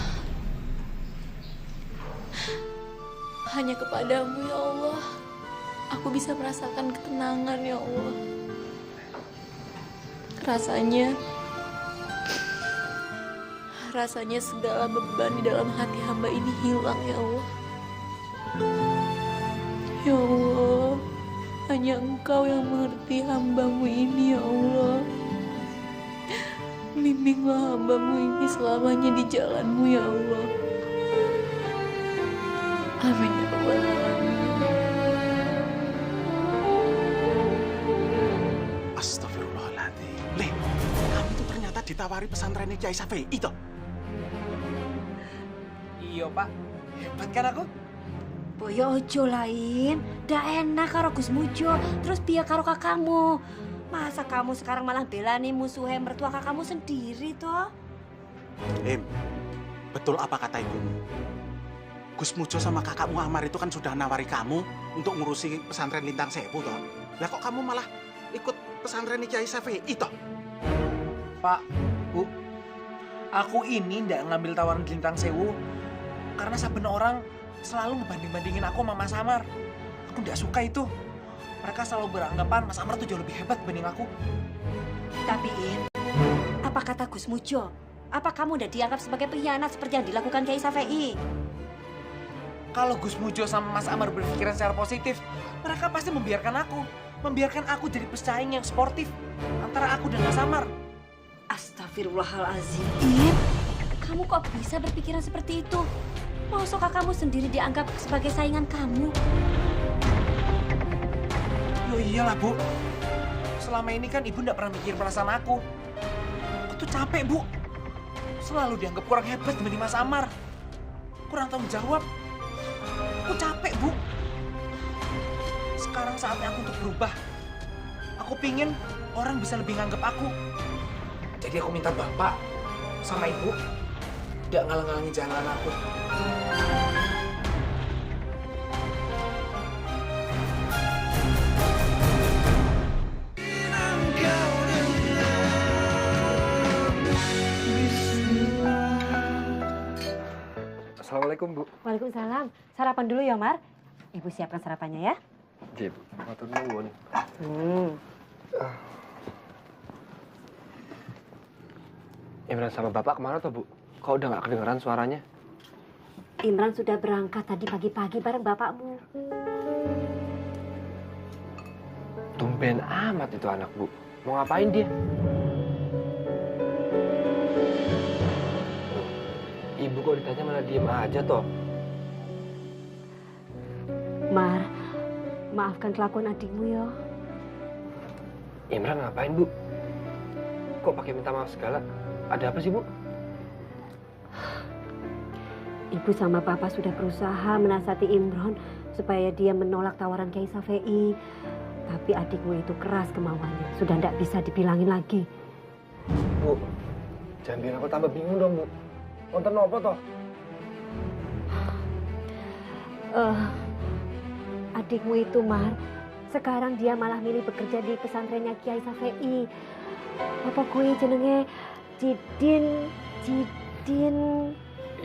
hanya kepadamu ya Allah, aku bisa merasakan ketenangan ya Allah. Rasanya segala beban di dalam hati hamba ini hilang ya Allah. Ya Allah, hanya Engkau yang mengerti hambamu ini ya Allah. Bimbinglah hambamu ini selamanya di jalanmu ya Allah. Amin ya Allah. Astagfirullahaladzim. Le, kamu tuh ternyata ditawari pesantrennya Kiai Safei itu. Iya, Pak. Hebat kan aku? Boyo ojo lain, dak enak karo Gus Mujo, terus biar karo kakakmu. Masa kamu sekarang malah belani musuhnya mertua kakakmu sendiri toh? Betul apa kata ibumu? Gus Mujo sama kakakmu Amar itu kan sudah nawari kamu untuk ngurusi pesantren Lintang Sewu toh. Lah kok kamu malah ikut pesantren Kiai Safei itu? Pak, Bu, aku ini ndak ngambil tawaran di Lintang Sewu karena saben orang selalu ngebanding-bandingin aku sama Mas Amar. Aku ndak suka itu. Mereka selalu beranggapan Mas Amar tuh jauh lebih hebat dibanding aku. Tapi apa kata Gus Mujo? Apa kamu udah dianggap sebagai pengkhianat seperti yang dilakukan Kiai Safei? Kalau Gus Mujo sama Mas Amar berpikiran secara positif, mereka pasti membiarkan aku jadi pesaing yang sportif antara aku dan Mas Amar. Astagfirullahalazim. Kamu kok bisa berpikiran seperti itu? Maksudkah kamu sendiri dianggap sebagai saingan kamu? Oh iyalah, Bu. Selama ini kan Ibu nggak pernah mikir perasaan aku. Aku tuh capek, Bu. Selalu dianggap kurang hebat dibanding Mas Amar. Kurang tanggung jawab. Aku capek, Bu. Sekarang saatnya aku untuk berubah. Aku pingin orang bisa lebih nganggap aku. Jadi aku minta Bapak sama Ibu nggak ngalang-ngalangin jalan aku. Assalamualaikum, Bu. Waalaikumsalam. Sarapan dulu ya, Mar. Ibu siapkan sarapannya ya. Jip, matur nuwun. Imran sama Bapak kemana tuh, Bu? Kok udah nggak kedengeran suaranya? Imran sudah berangkat tadi pagi-pagi bareng bapakmu. Tumben amat itu anak, Bu. Mau ngapain dia? Ibu kok ditanya malah diem aja toh? Mar, maafkan kelakuan adikmu ya. Imran ngapain, Bu? Kok pakai minta maaf segala? Ada apa sih, Bu? Ibu sama Bapak sudah berusaha menasihati Imran supaya dia menolak tawaran Kiai Safei. Tapi adikmu itu keras kemauannya. Sudah tidak bisa dibilangin lagi. Bu, Jangan bikin aku tambah bingung dong, Bu. Wonten apa toh? Adikmu itu, Mar, sekarang dia malah milih bekerja di pesantrennya Kiai Safei. Apa kue jenenge Cidin.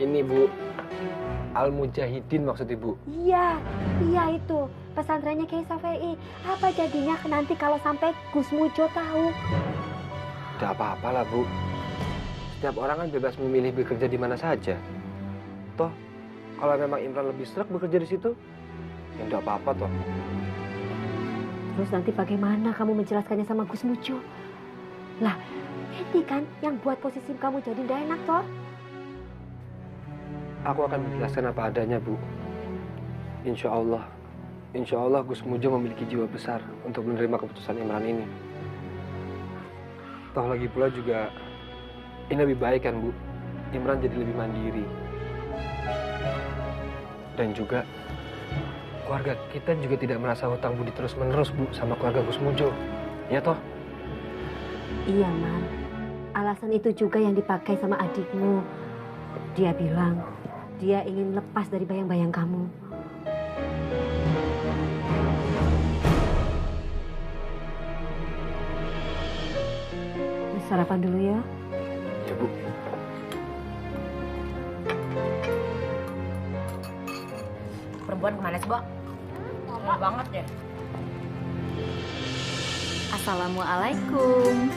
Ini, Bu. Al-Mujahidin maksud Ibu. Iya itu pesantrennya Kiai Safei. Apa jadinya nanti kalau sampai Gus Mujo tahu? Tidak apa-apa lah, Bu. Setiap orang kan bebas memilih bekerja di mana saja. Toh, kalau memang Imran lebih serak bekerja di situ, ya tidak apa-apa toh. Terus nanti bagaimana kamu menjelaskannya sama Gus Mujo? Lah, ini kan yang buat posisi kamu jadi tidak enak toh. Aku akan menjelaskan apa adanya, Bu. Insya Allah Gus Mujo memiliki jiwa besar untuk menerima keputusan Imran ini. Toh lagi pula juga ini lebih baik kan, Bu? Imran jadi lebih mandiri. Dan juga keluarga kita juga tidak merasa hutang budi terus-menerus, Bu, sama keluarga Gus Mujo. Ya toh? Iya, Man. Alasan itu juga yang dipakai sama adikmu. Dia bilang dia ingin lepas dari bayang-bayang kamu. Sarapan dulu ya. Ya, Bu. Perempuan kemana sih, Bo? Lama banget deh. Assalamualaikum.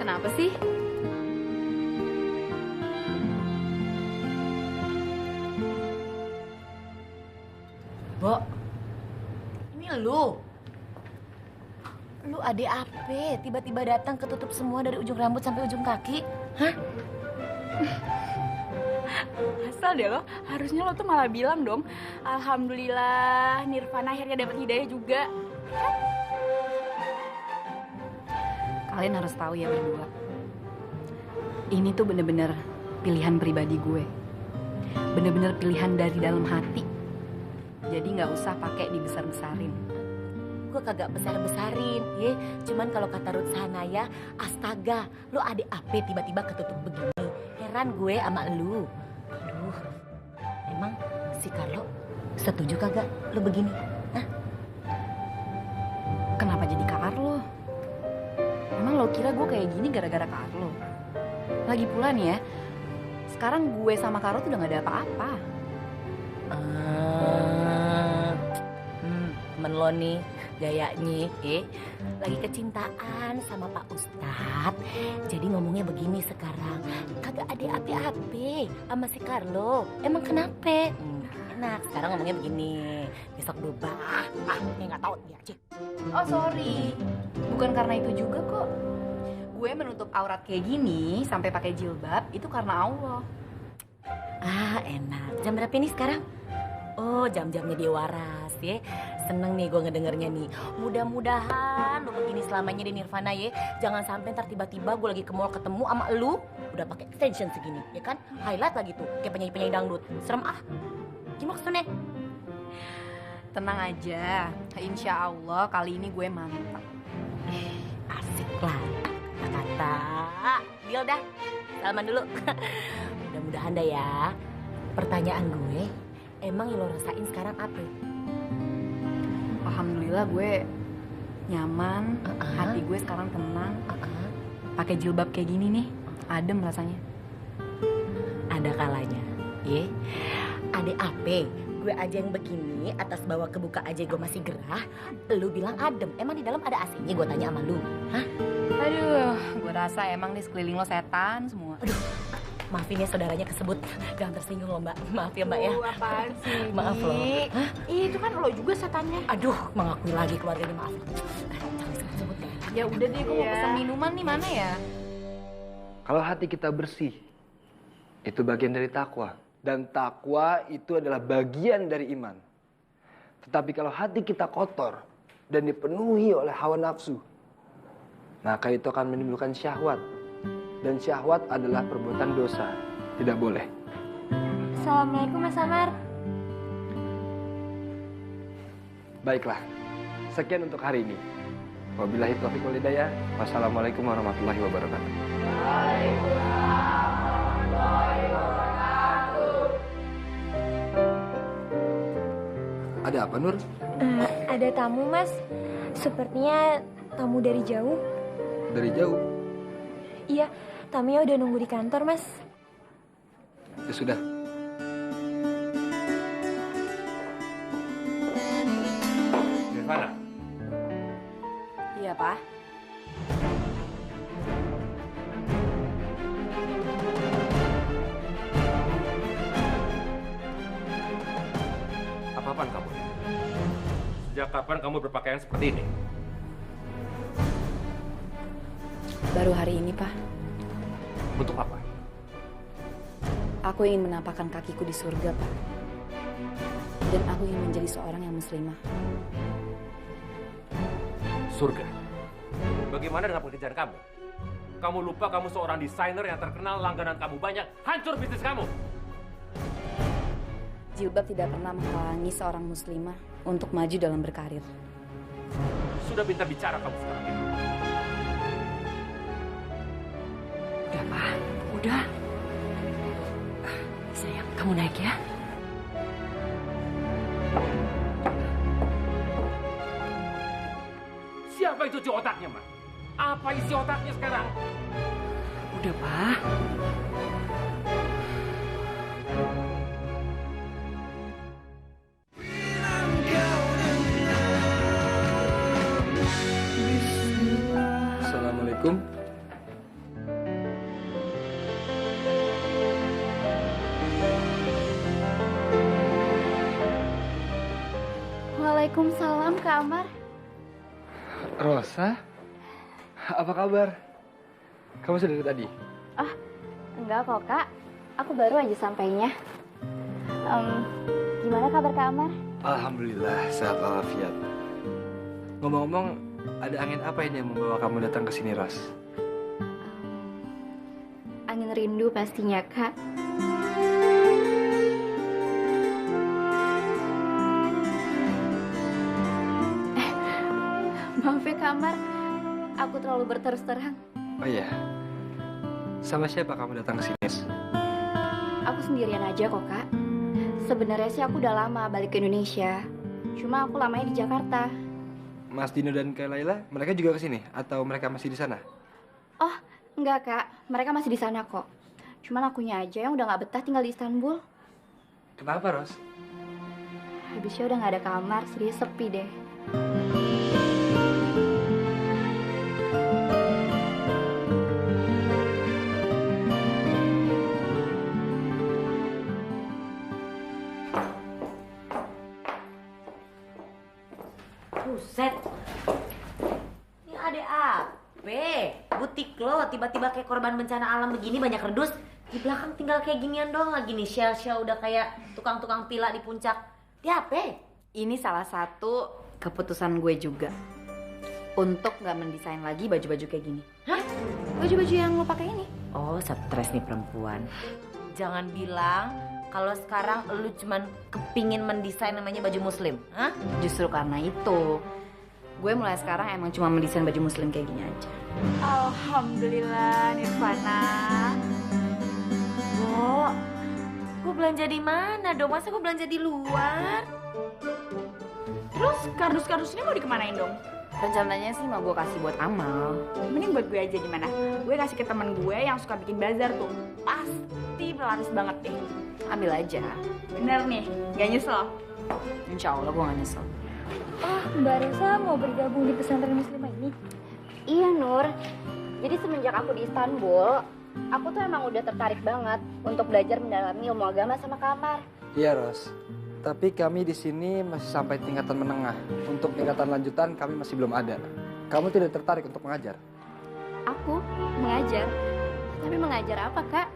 Kenapa sih? Bo, ini lu adik apa? Tiba-tiba datang ketutup semua dari ujung rambut sampai ujung kaki. Hah? Asal deh lo, harusnya lo tuh malah bilang dong, alhamdulillah Nirvana akhirnya dapat hidayah juga. Kalian harus tahu ya berdua, ini tuh bener-bener pilihan pribadi gue, bener-bener pilihan dari dalam hati. Jadi nggak usah pakai dibesar-besarin. Gue kagak besar-besarin, ya. Cuman kalau kata Ruth Sanaya, astaga, lu adik apa tiba-tiba ketutup begini. Heran gue sama lu. Aduh, emang si Carlo setuju kagak lu begini? Hah? Kenapa jadi Carlo? Emang lo kira gue kayak gini gara-gara Carlo? Lagi pula nih ya, sekarang gue sama Carlo tuh udah gak ada apa-apa. Temen lo nih gayanya, lagi kecintaan sama Pak Ustadz. Jadi ngomongnya begini sekarang, kagak ada ape-ape sama si Carlo. Emang kenapa? Enak, sekarang ngomongnya begini, besok berubah. Nggak tahu dia aja. Oh sorry, bukan karena itu juga kok. Gue menutup aurat kayak gini sampai pakai jilbab itu karena Allah. Enak. Jam berapa ini sekarang? Oh, jam-jamnya dia waras ya. Seneng nih gue ngedengernya nih. Mudah-mudahan lo begini selamanya di Nirvana ya. Jangan sampai ntar tiba-tiba gue lagi ke mall ketemu sama lu udah pakai extension segini, ya kan? Highlight lagi tuh, kayak penyanyi-penyanyi dangdut. Serem ah. Gimana maksudnya? Tenang aja, insya Allah kali ini gue mantap. Asik lah, kata-kata. Deal dah, salaman dulu. Mudah-mudahan dah ya. Pertanyaan gue, emang yang lo rasain sekarang apa? Alhamdulillah gue nyaman, hati gue sekarang tenang. Pakai jilbab kayak gini nih, adem rasanya. Ada kalanya, ya. Ada apa? Gue aja yang begini, atas bawah kebuka aja gue masih gerah. Lu bilang adem, emang di dalam ada AC-nya? Gue tanya sama lu, hah? Aduh, gue rasa emang di sekeliling lo setan semua. Aduh, maafin ya saudaranya kesebut. Jangan tersinggung loh mbak. Maaf ya mbak ya. Apaan sih? Maaf loh. Hah? Itu kan lo juga setannya. Aduh, mengakui lagi keluarga ini, maaf. Jangan disebut-sebut ya. Ya udah deh, gue mau pesan minuman nih, mana ya? Kalau hati kita bersih, Itu bagian dari takwa. Dan takwa itu adalah bagian dari iman. Tetapi kalau hati kita kotor dan dipenuhi oleh hawa nafsu, maka itu akan menimbulkan syahwat. Dan syahwat adalah perbuatan dosa. Tidak boleh. Assalamualaikum Mas Samar. Baiklah, sekian untuk hari ini. Wabillahi taufiq wal hidayah. Wassalamualaikum warahmatullahi wabarakatuh. Ada apa, Nur? Ada tamu, Mas. Sepertinya tamu dari jauh. Dari jauh? Iya, tamunya udah nunggu di kantor, Mas. Ya sudah. Nirvana. Iya, Pak. Apa-apaan kamu? Sejak kapan kamu berpakaian seperti ini? Baru hari ini, Pak. Untuk apa? Aku ingin menampakkan kakiku di surga, Pak. Dan aku ingin menjadi seorang yang muslimah. Surga? Bagaimana dengan pekerjaan kamu? Kamu lupa kamu seorang desainer yang terkenal, langganan kamu banyak, hancur bisnis kamu. Jilbab tidak pernah menghalangi seorang muslimah untuk maju dalam berkarir. Sudah pintar bicara kamu sekarang ini. Udah, Pak. Udah. Sayang, kamu naik ya. Siapa itu cuci otaknya, Ma? Apa isi otaknya sekarang? Udah, Pak. Assalamualaikum. Waalaikumsalam, Kak Amar. Rosa, apa kabar? Kamu sudah dari tadi? Ah, enggak kok, Kak. Aku baru aja sampainya. Gimana kabar Kak Amar? Alhamdulillah, sehat walafiat. Ngomong-ngomong, ada angin apa ini yang membawa kamu datang ke sini, Ros? Angin rindu pastinya, Kak. Maaf ya, Kak Amar. Aku terlalu berterus terang. Oh iya. Sama siapa kamu datang ke sini? Aku sendirian aja kok, Kak. Sebenarnya sih aku udah lama balik ke Indonesia. Cuma aku lamanya di Jakarta. Mas Dino dan Kak Laila, mereka juga ke sini? Atau mereka masih di sana? Oh, enggak, Kak. Mereka masih di sana kok. Cuman akunya aja yang udah gak betah tinggal di Istanbul. Kenapa, Ros? Habisnya udah gak ada kamar, serius sepi deh. Buset. Ini ada apa? Butik lo tiba-tiba kayak korban bencana alam begini banyak kerdus. Di belakang tinggal kayak ginian doang lagi nih. Shell udah kayak tukang-tukang pila di puncak. Dia apa? Ini salah satu keputusan gue juga. Untuk nggak mendesain lagi baju-baju kayak gini. Hah? Baju-baju yang lo pakai ini. Oh, stres nih perempuan. Jangan bilang kalau sekarang lu cuman kepingin mendesain namanya baju muslim, hah? Justru karena itu, gue mulai sekarang emang cuma mendesain baju muslim kayak gini aja. Alhamdulillah, Nirvana. Gue belanja di mana dong? Masa gue belanja di luar? Terus kardus-kardusnya mau dikemanain dong? Rencananya sih mau gue kasih buat Amal. Mending buat gue aja gimana? Gue kasih ke temen gue yang suka bikin bazar tuh. Pasti laris banget deh. Ambil aja. Bener nih, gak nyesel? Insya Allah gue gak nyesel. Oh, Mbak Rosa mau bergabung di pesantren muslimah ini? Iya, Nur. Jadi semenjak aku di Istanbul, aku tuh emang udah tertarik banget untuk belajar mendalami ilmu agama sama Kak Amar. Iya, Ros. Tapi kami di sini masih sampai tingkatan menengah. Untuk tingkatan lanjutan kami masih belum ada. Kamu tidak tertarik untuk mengajar? Aku mengajar. Tapi mengajar apa, Kak?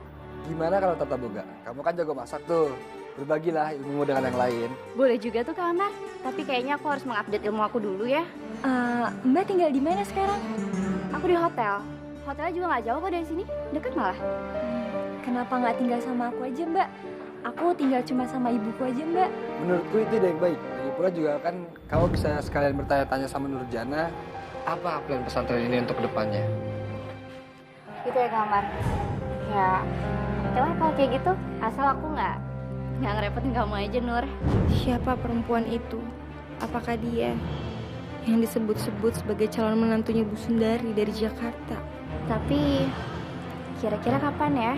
Gimana kalau Tata Boga? Kamu kan jago masak tuh. Berbagilah ilmumu dengan yang lain. Boleh juga tuh Kak Amar. Tapi kayaknya aku harus mengupdate ilmu aku dulu ya. Mbak tinggal di mana sekarang? Aku di hotel. Hotelnya juga nggak jauh kok dari sini. Deket malah. Kenapa nggak tinggal sama aku aja, Mbak? Aku tinggal cuma sama ibuku aja, Mbak. Menurutku itu ide yang baik. Lagi pula juga kan kamu bisa sekalian bertanya-tanya sama Nurjana apa plan pesantren ini untuk kedepannya. Gitu ya Kak Amar. Ya, oke kalau kayak gitu. Asal aku nggak ngerepotin kamu aja, Nur. Siapa perempuan itu? Apakah dia yang disebut-sebut sebagai calon menantunya Bu Sundari dari Jakarta? Tapi kira-kira kapan ya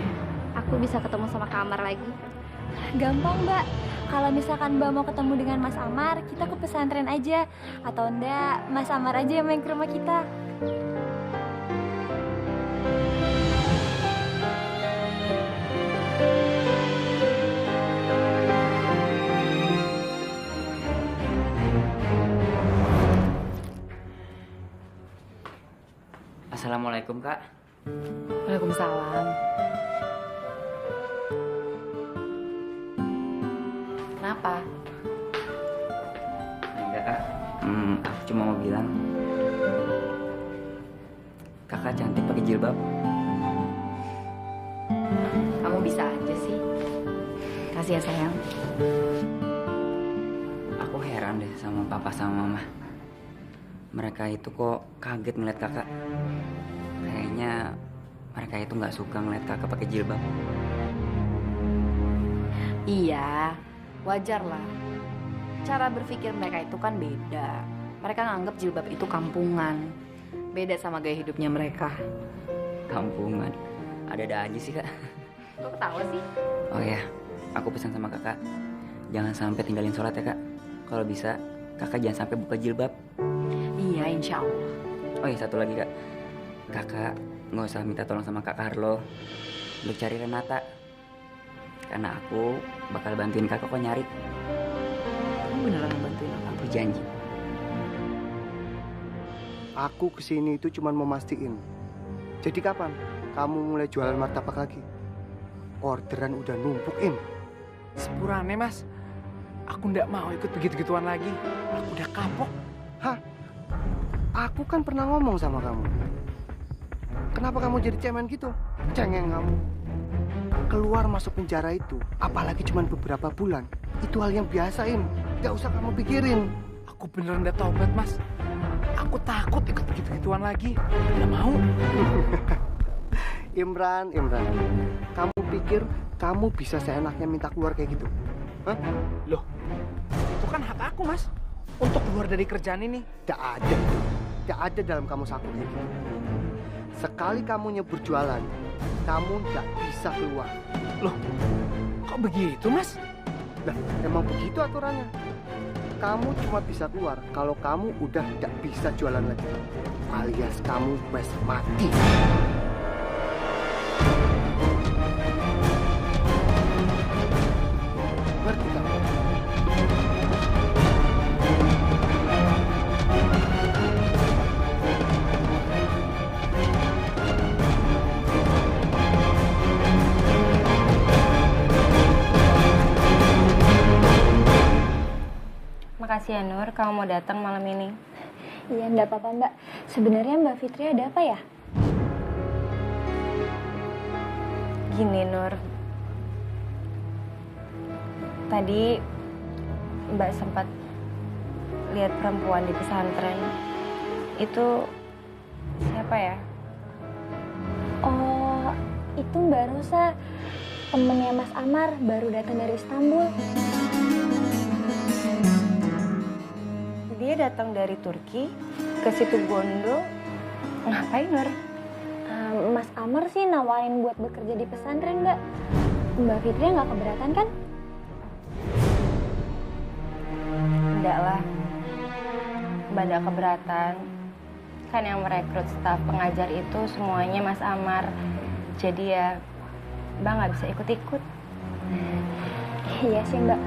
aku bisa ketemu sama Kak Amar lagi? Gampang, Mbak. Kalau misalkan Mbak mau ketemu dengan Mas Amar, kita ke pesantren aja. Atau enggak, Mas Amar aja yang main ke rumah kita. Assalamualaikum, Kak. Waalaikumsalam. Kenapa? Enggak, Kak. Aku cuma mau bilang Kakak cantik pakai jilbab. Kamu bisa aja sih. Kasih ya sayang. Aku heran deh sama Papa sama Mama. Mereka itu kok kaget ngeliat Kakak. Kayaknya mereka itu nggak suka ngeliat Kakak pakai jilbab. Iya, wajar lah. Cara berpikir mereka itu kan beda. Mereka nganggap jilbab itu kampungan. Beda sama gaya hidupnya mereka. Kampungan. Ada-ada aja sih, Kak. Kok ketawa sih? Oh ya, aku pesan sama Kakak. Jangan sampai tinggalin sholat ya, Kak. Kalau bisa, Kakak jangan sampai buka jilbab. Iya, insya Allah. Oh iya, satu lagi, Kak. Kakak nggak usah minta tolong sama Kak Carlo untuk cari Renata. Karena aku bakal bantuin Kakak kok nyari. Kamu beneran bantuin Aku janji. Aku kesini itu cuma mau mastiin. Jadi kapan kamu mulai jualan martabak lagi? Orderan udah numpuk, Im. Sepurane, Mas. Aku ndak mau ikut begitu-gituan lagi. Aku udah kapok. Hah? Aku kan pernah ngomong sama kamu. Kenapa kamu jadi cemen gitu? Cengeng kamu. Keluar masuk penjara itu, apalagi cuma beberapa bulan, itu hal yang biasa, Im. Gak usah kamu pikirin. Aku beneran udah taubat, Mas. Aku takut ikut begitu-gituan lagi. Nggak mau. Imran, kamu pikir kamu bisa seenaknya minta keluar kayak gitu? Hah? Loh, itu kan hak aku, Mas. Untuk keluar dari kerjaan ini. Gak ada dalam kamu saku kayak gitu. Sekali kamu nyebur jualan, kamu gak bisa keluar. Loh, kok begitu, Mas? Nah, emang begitu aturannya. Kamu cuma bisa keluar kalau kamu udah gak bisa jualan lagi. Alias kamu wes mati. Ngerti kamu? Makasih ya Nur, kamu mau datang malam ini. Iya, enggak apa-apa, Mbak. Sebenarnya Mbak Fitri ada apa ya? Gini Nur, tadi Mbak sempat lihat perempuan di pesantren. Itu siapa ya? Oh, itu Mbak Rosa, temennya Mas Amar, baru datang dari Istanbul. Dia datang dari Turki ke situ Bondo. Ngapain, Nur? Mas Amar sih nawarin buat bekerja di pesantren, Mbak. Mbak Fitri nggak keberatan kan? Enggak lah. Mbak nggak keberatan. Kan yang merekrut staf pengajar itu semuanya Mas Amar. Jadi ya, Mbak nggak bisa ikut-ikut. Iya sih, Mbak.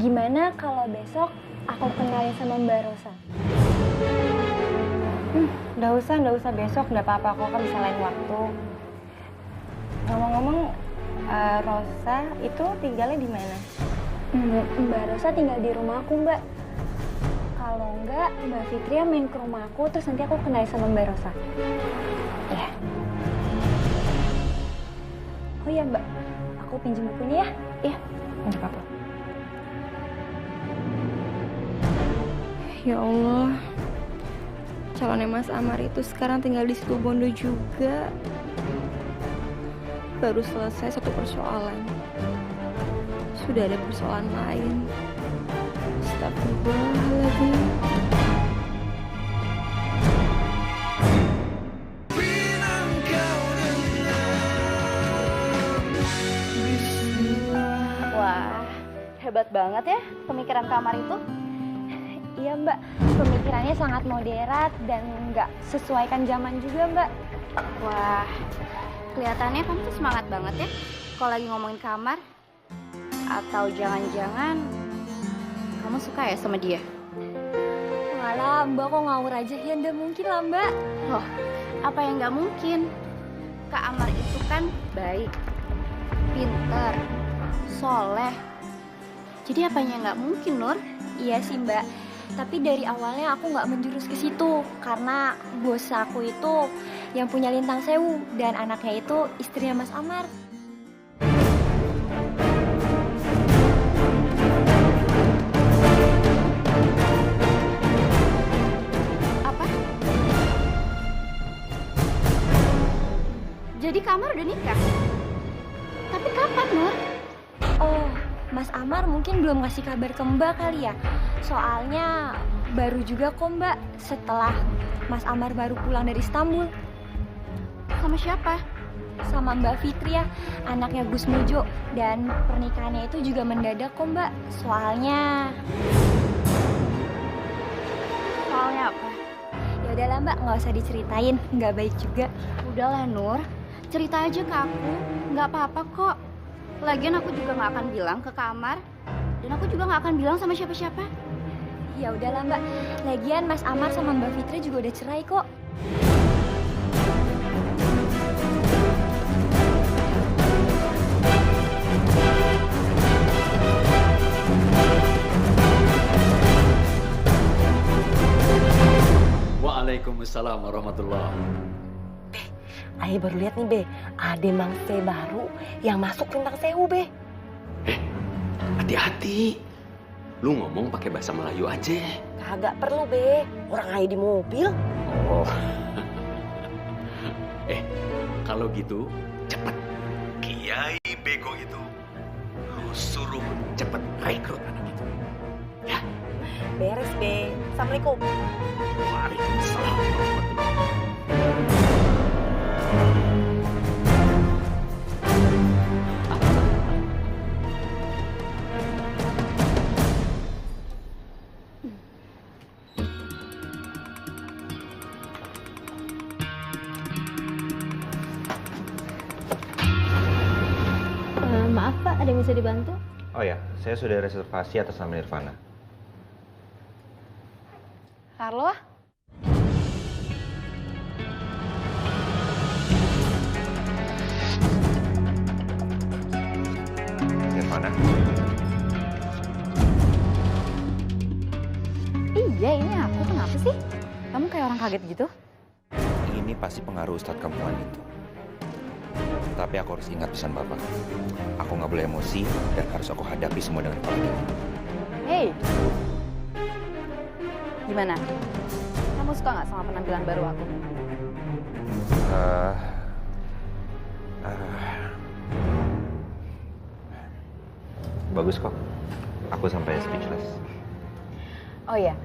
Gimana kalau besok aku kenalin sama Mbak Rosa? Nggak usah besok, nggak apa-apa, aku kan bisa lain waktu. Ngomong-ngomong, Rosa itu tinggalnya di mana? Mbak Rosa tinggal di rumah aku, Mbak. Kalau enggak, Mbak Fitria main ke rumah aku, terus nanti aku kenalin sama Mbak Rosa. Ya. Oh iya, Mbak. Aku pinjam bukunya ya. Iya, nggak apa-apa. Ya Allah, calonnya Mas Amar itu sekarang tinggal di situ Bondo juga. Baru selesai satu persoalan, sudah ada persoalan lain. Astagfirullahaladzim. Wah, hebat banget ya pemikiran kamar itu. Iya Mbak, pemikirannya sangat moderat dan nggak sesuaikan zaman juga Mbak. Wah, kelihatannya kamu tuh semangat banget ya kalau lagi ngomongin kamar. Atau jangan-jangan kamu suka ya sama dia? Walah, Mbak kok ngawur aja ya? Nggak mungkin lah Mbak. Loh, apa yang nggak mungkin? Kak Amar itu kan baik, pinter, soleh. Jadi apanya nggak mungkin, Nur? Iya sih Mbak, tapi dari awalnya aku nggak menjurus ke situ karena bos aku itu yang punya Lintang Sewu dan anaknya itu istrinya Mas Amar. Apa? Jadi Kak Amar udah nikah? Tapi kapan, Nur? Oh, Mas Amar mungkin belum ngasih kabar ke Mbak kali ya. Soalnya baru juga kok Mbak setelah Mas Amar baru pulang dari Istanbul. Sama siapa? Sama Mbak Fitria, anaknya Gus Mujo. Dan pernikahannya itu juga mendadak kok Mbak. Soalnya apa? Ya udahlah Mbak, nggak usah diceritain, nggak baik juga. Udahlah Nur, cerita aja ke aku, nggak apa-apa kok. Lagian aku juga nggak akan bilang ke kamar, dan aku juga nggak akan bilang sama siapa-siapa. Ya udahlah Mbak, lagian Mas Amar sama Mbak Fitri juga udah cerai kok. Waalaikumsalam warahmatullahi. Ayo baru lihat nih Be, ada mangse baru yang masuk Lintang Sewu Be. Hati-hati. Lu ngomong pakai bahasa Melayu aja. Kagak perlu Be, orang aja di mobil. Oh. Kalau gitu cepet. Kiai bego itu. Lu suruh cepet rekrut anak itu. Ya. Beres Be. Assalamualaikum. Waalaikumsalam warahmatullahi. Maaf Pak, ada yang bisa dibantu? Oh ya, saya sudah reservasi atas nama Nirvana. Carlo? Nirvana? Iya, ini aku. Kenapa sih? Kamu kayak orang kaget gitu? Ini pasti pengaruh Ustadz kampungan itu. Tapi aku harus ingat pesan Bapak. Aku nggak boleh emosi dan harus aku hadapi semua dengan kepala dingin. Hey, gimana? Kamu suka nggak sama penampilan baru aku? Bagus kok. Aku sampai speechless. Oh ya,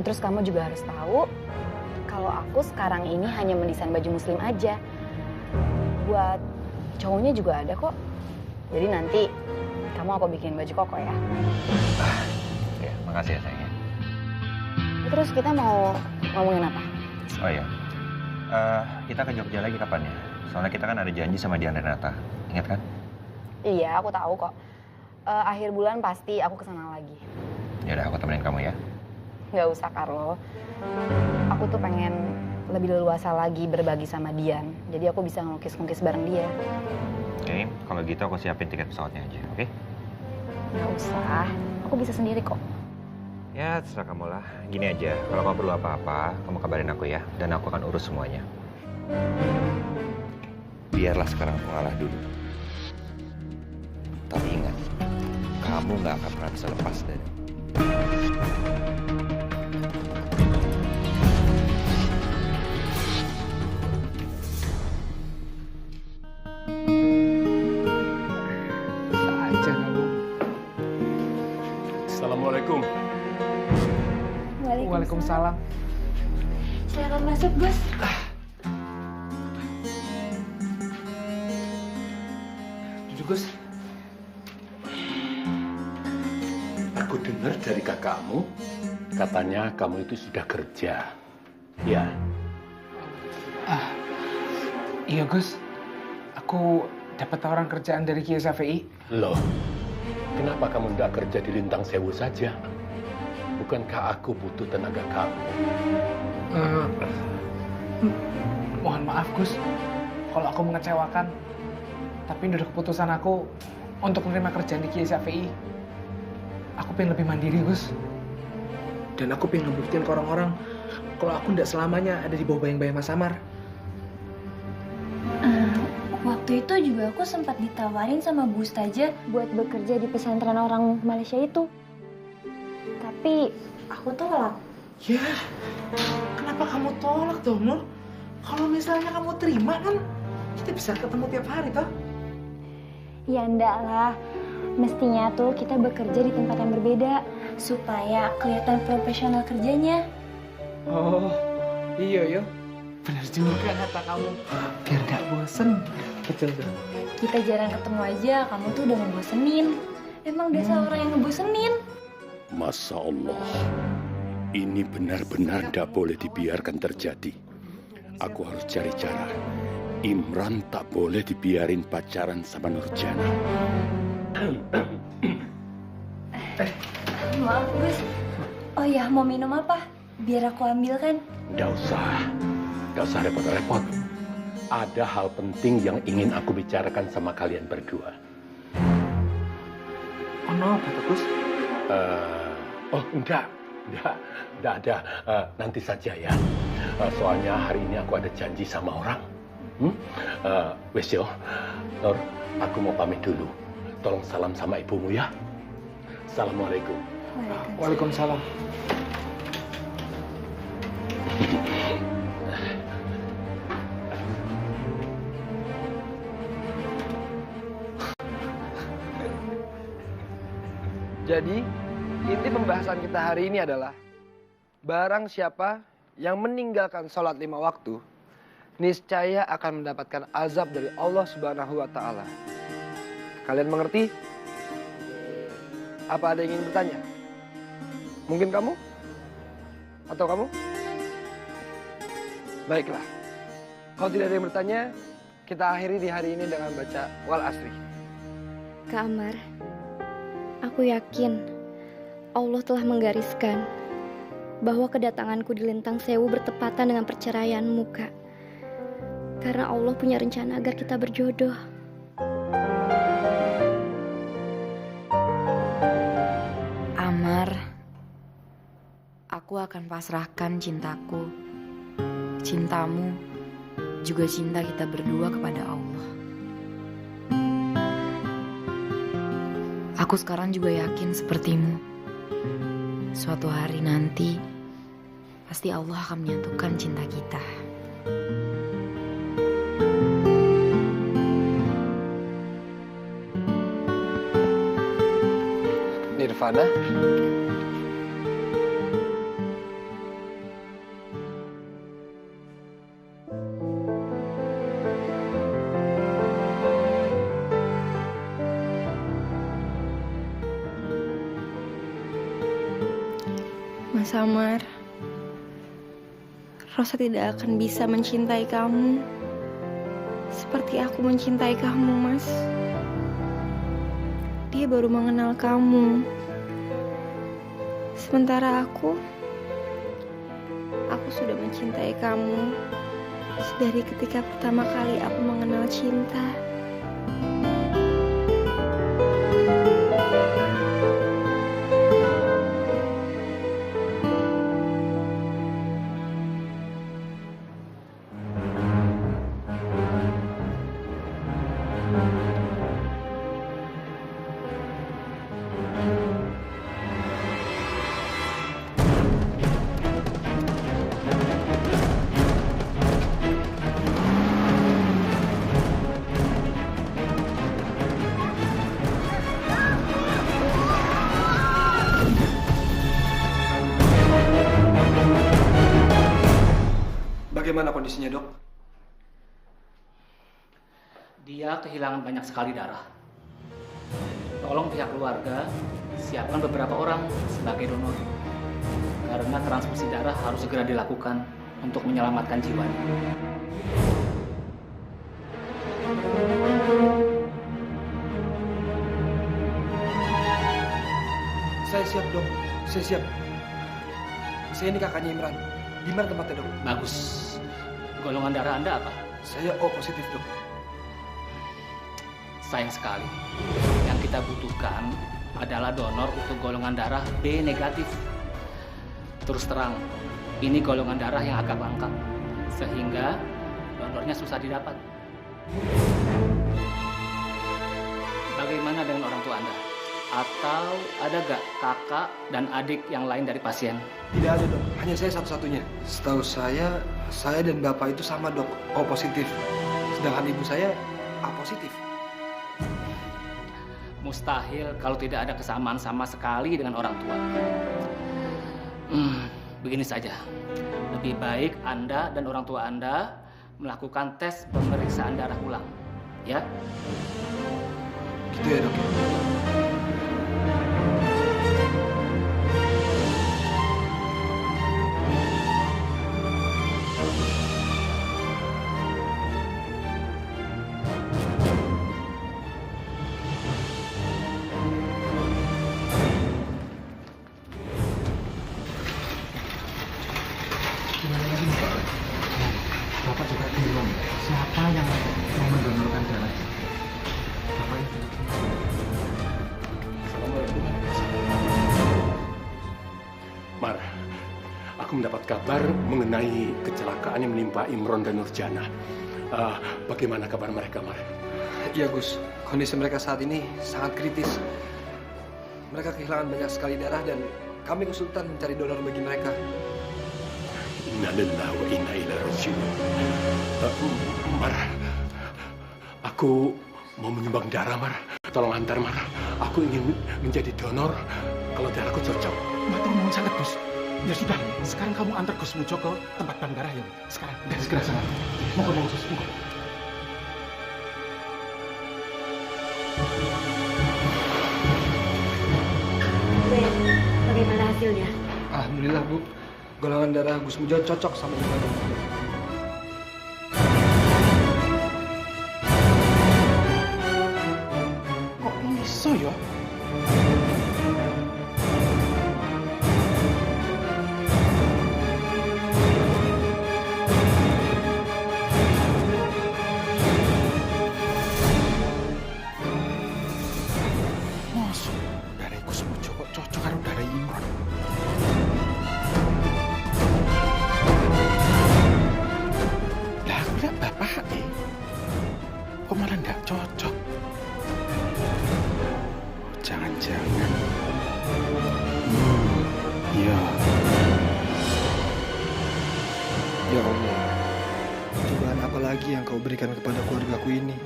terus kamu juga harus tahu kalau aku sekarang ini hanya mendesain baju muslim aja. Buat cowoknya juga ada kok. Jadi nanti kamu aku bikin baju koko ya. Ya, makasih ya sayangnya. Terus kita mau ngomongin apa? Oh ya, kita ke Jogja lagi kapan ya? Soalnya kita kan ada janji sama Dian Renata. Ingat kan? Iya, aku tahu kok. Akhir bulan pasti aku kesana lagi. Ya udah, aku temenin kamu ya. Nggak usah, Carlo. Aku tuh pengen lebih leluasa lagi berbagi sama Dian. Jadi aku bisa ngelukis-ngelukis bareng dia. Oke, kalau gitu aku siapin tiket pesawatnya aja, oke? Nggak usah, aku bisa sendiri kok. Ya, terserah kamu lah. Gini aja, kalau kamu perlu apa-apa, kamu kabarin aku ya. Dan aku akan urus semuanya. Biarlah sekarang aku ngalah dulu. Tapi ingat, kamu nggak akan pernah bisa lepas dari... Saja kamu. Assalamualaikum. Waalaikumsalam. Silakan masuk, Gus. Duduk, Gus. Aku dengar dari kakakmu, katanya kamu itu sudah kerja. Ya. Iya, Gus. Aku dapat tawaran kerjaan dari Kiai Safei. Loh, kenapa kamu tidak kerja di Lintang Sewu saja? Bukankah aku butuh tenaga kamu? Mohon maaf, Gus. Kalau aku mengecewakan. Tapi ini udah keputusan aku untuk menerima kerjaan di Kiai Safei. Aku pengen lebih mandiri, Gus. Dan aku pengen ngebuktiin ke orang-orang kalau aku tidak selamanya ada di bawah bayang-bayang Mas Amar. Waktu itu juga aku sempat ditawarin sama Bu Ustazah buat bekerja di pesantren orang Malaysia itu. Tapi aku tolak. Ya, kenapa kamu tolak dong, Nur? Kalau misalnya kamu terima kan, kita bisa ketemu tiap hari, toh? Ya enggak lah. Mestinya tuh kita bekerja di tempat yang berbeda supaya kelihatan profesional kerjanya. Oh, iya. Benar juga kata kamu. Biar gak bosen. Betul. Kita jarang ketemu aja, kamu tuh udah ngebosenin. Emang dasar orang yang ngebosenin. Masya Allah, ini benar-benar tidak boleh dibiarkan terjadi. Aku harus cari cara. Imran tak boleh dibiarin pacaran sama Nurjana. Maaf, Gus. Oh ya, mau minum apa? Biar aku ambilkan. Nggak usah repot-repot. Ada hal penting yang ingin aku bicarakan sama kalian berdua. Oh no, Gus? Enggak ada. Nanti saja ya. Soalnya hari ini aku ada janji sama orang. Wes yo, Nur, aku mau pamit dulu. Tolong salam sama ibumu ya. Assalamualaikum. Waalaikumsalam. Jadi, inti pembahasan kita hari ini adalah barang siapa yang meninggalkan sholat 5 waktu, niscaya akan mendapatkan azab dari Allah Subhanahu wa Ta'ala. Kalian mengerti? Apa ada yang ingin bertanya? Mungkin kamu? Atau kamu? Baiklah. Kalau tidak ada yang bertanya, kita akhiri di hari ini dengan baca Wal Asri. Kak Amar, aku yakin Allah telah menggariskan bahwa kedatanganku di Lintang Sewu bertepatan dengan perceraianmu, Kak. Karena Allah punya rencana agar kita berjodoh. Amar, aku akan pasrahkan cintaku, cintamu, juga cinta kita berdua kepada Allah. Aku sekarang juga yakin sepertimu. Suatu hari nanti, pasti Allah akan menyatukan cinta kita. Nirvana. Mas Amar, Rosa tidak akan bisa mencintai kamu seperti aku mencintai kamu, Mas. Dia baru mengenal kamu. Sementara aku sudah mencintai kamu dari ketika pertama kali aku mengenal cinta. bagaimana kondisinya, Dok? Dia kehilangan banyak sekali darah. Tolong pihak keluarga siapkan beberapa orang sebagai donor. Karena transfusi darah harus segera dilakukan untuk menyelamatkan jiwanya. Saya siap, Dok. Saya siap. Saya ini kakaknya Imran. Di mana tempatnya, Dok? Bagus. Golongan darah Anda apa? Saya O positif, Dok. Sayang sekali. Yang kita butuhkan adalah donor untuk golongan darah B negatif. Terus terang, ini golongan darah yang agak langka. Sehingga donornya susah didapat. Bagaimana dengan orang tua Anda? Atau ada gak kakak dan adik yang lain dari pasien? Tidak ada, Dok. Hanya saya satu-satunya. Setahu saya dan bapak itu sama, Dok. O positif. Sedangkan ibu saya A positif. Mustahil kalau tidak ada kesamaan sama sekali dengan orang tua. Begini saja. Lebih baik Anda dan orang tua Anda melakukan tes pemeriksaan darah ulang. Ya? Gitu ya, Dok. Bapak juga bingung siapa yang mau mendonorkan darah. Bapak itu. Mar, aku mendapat kabar mengenai kecelakaan yang menimpa Imron dan Nurjana. Bagaimana kabar mereka, Mar? Iya, Gus. Kondisi mereka saat ini sangat kritis. Mereka kehilangan banyak sekali darah dan kami kesulitan mencari donor bagi mereka. Inna lillahi wa inna ilaihi raji'un. Mar, aku mau menyumbang darah, Mar. Tolong antar, Mar. Aku ingin menjadi donor kalau darahku cocok. Matur nuwun sangat, Gus. Ya sudah, sekarang kamu antar Gus Mujo ke tempat bank darah ya. Sekarang, dan segera sana. Mohon, Gus. Mohon. Bagaimana hasilnya? Alhamdulillah, Bu. Golongan darah Gus Mujo cocok sama Imran. Kok bisa ya? Masuk dari Gus Mujo kok cocok karo dari Imran. Lah aku lihat bapak kok malah nggak cocok. Jangan-jangan. Ya. Ya Allah, cobaan apa lagi yang kau berikan kepada keluargaku ini?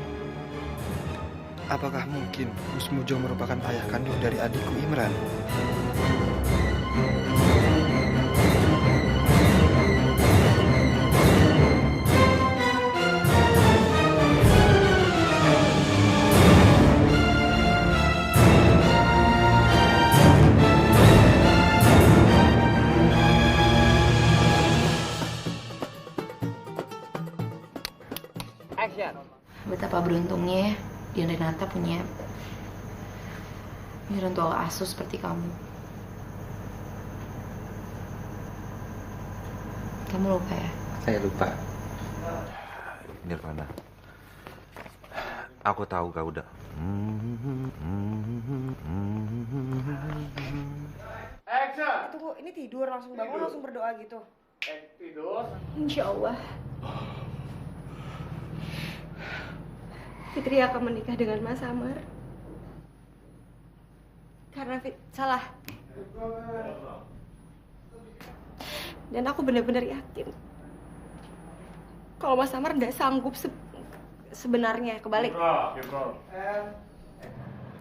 Apakah mungkin Gus Mujo merupakan ayah kandung dari adikku Imran? Action. Betapa beruntungnya dia dan Renata punya orang tua asuh seperti kamu. Kamu lupa ya? Saya lupa. Nirvana. Aku tahu kau udah. Action. Tunggu, ini tidur langsung bangun langsung berdoa gitu. Tidur. Insya Allah. Fitri akan menikah dengan Mas Amar. Karena salah. Dan aku benar-benar yakin kalau Mas Amar tidak sanggup sebenarnya kebalik.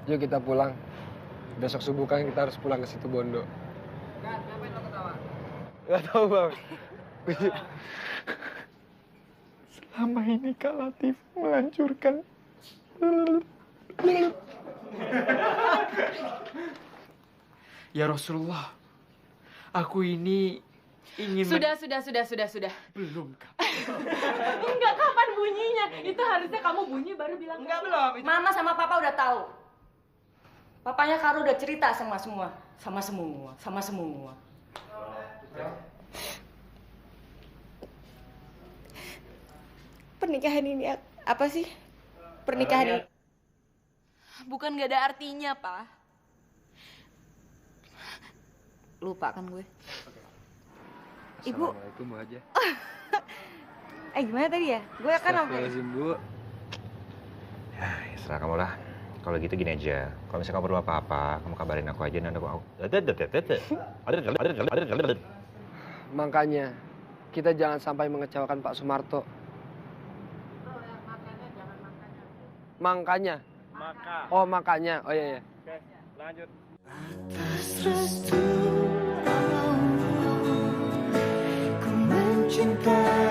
Yuk kita pulang. Besok subuh kan kita harus pulang ke situ Bondo. Kan, ngapain lo ketawa? Gak tau, Bang. Selama ini Kak Latif melancurkan. Ya Rasulullah, aku ini ingin... Sudah. Belum, Kak. Enggak, kapan bunyinya? Itu harusnya kamu bunyi baru bilang. Enggak, belum. Mama sama Papa udah tahu. Papanya Karo udah cerita sama semua. Pernikahan ini apa sih? Pernikahan ini Bukan gak ada artinya, Pak. Lupa kan gue. Ibu. Assalamualaikum Bu Haja. Gimana tadi ya? Gue kan sampai. Astagfirullahaladzim, Bu. Ya, serah kamu lah. Kalau gitu gini aja. Kalau misalnya kamu perlu apa-apa, kamu kabarin aku aja dan aku. Makanya kita jangan sampai mengecewakan Pak Sumarto. Makanya. Oh, makanya. Oh iya. Oke, lanjut. Ku mencintai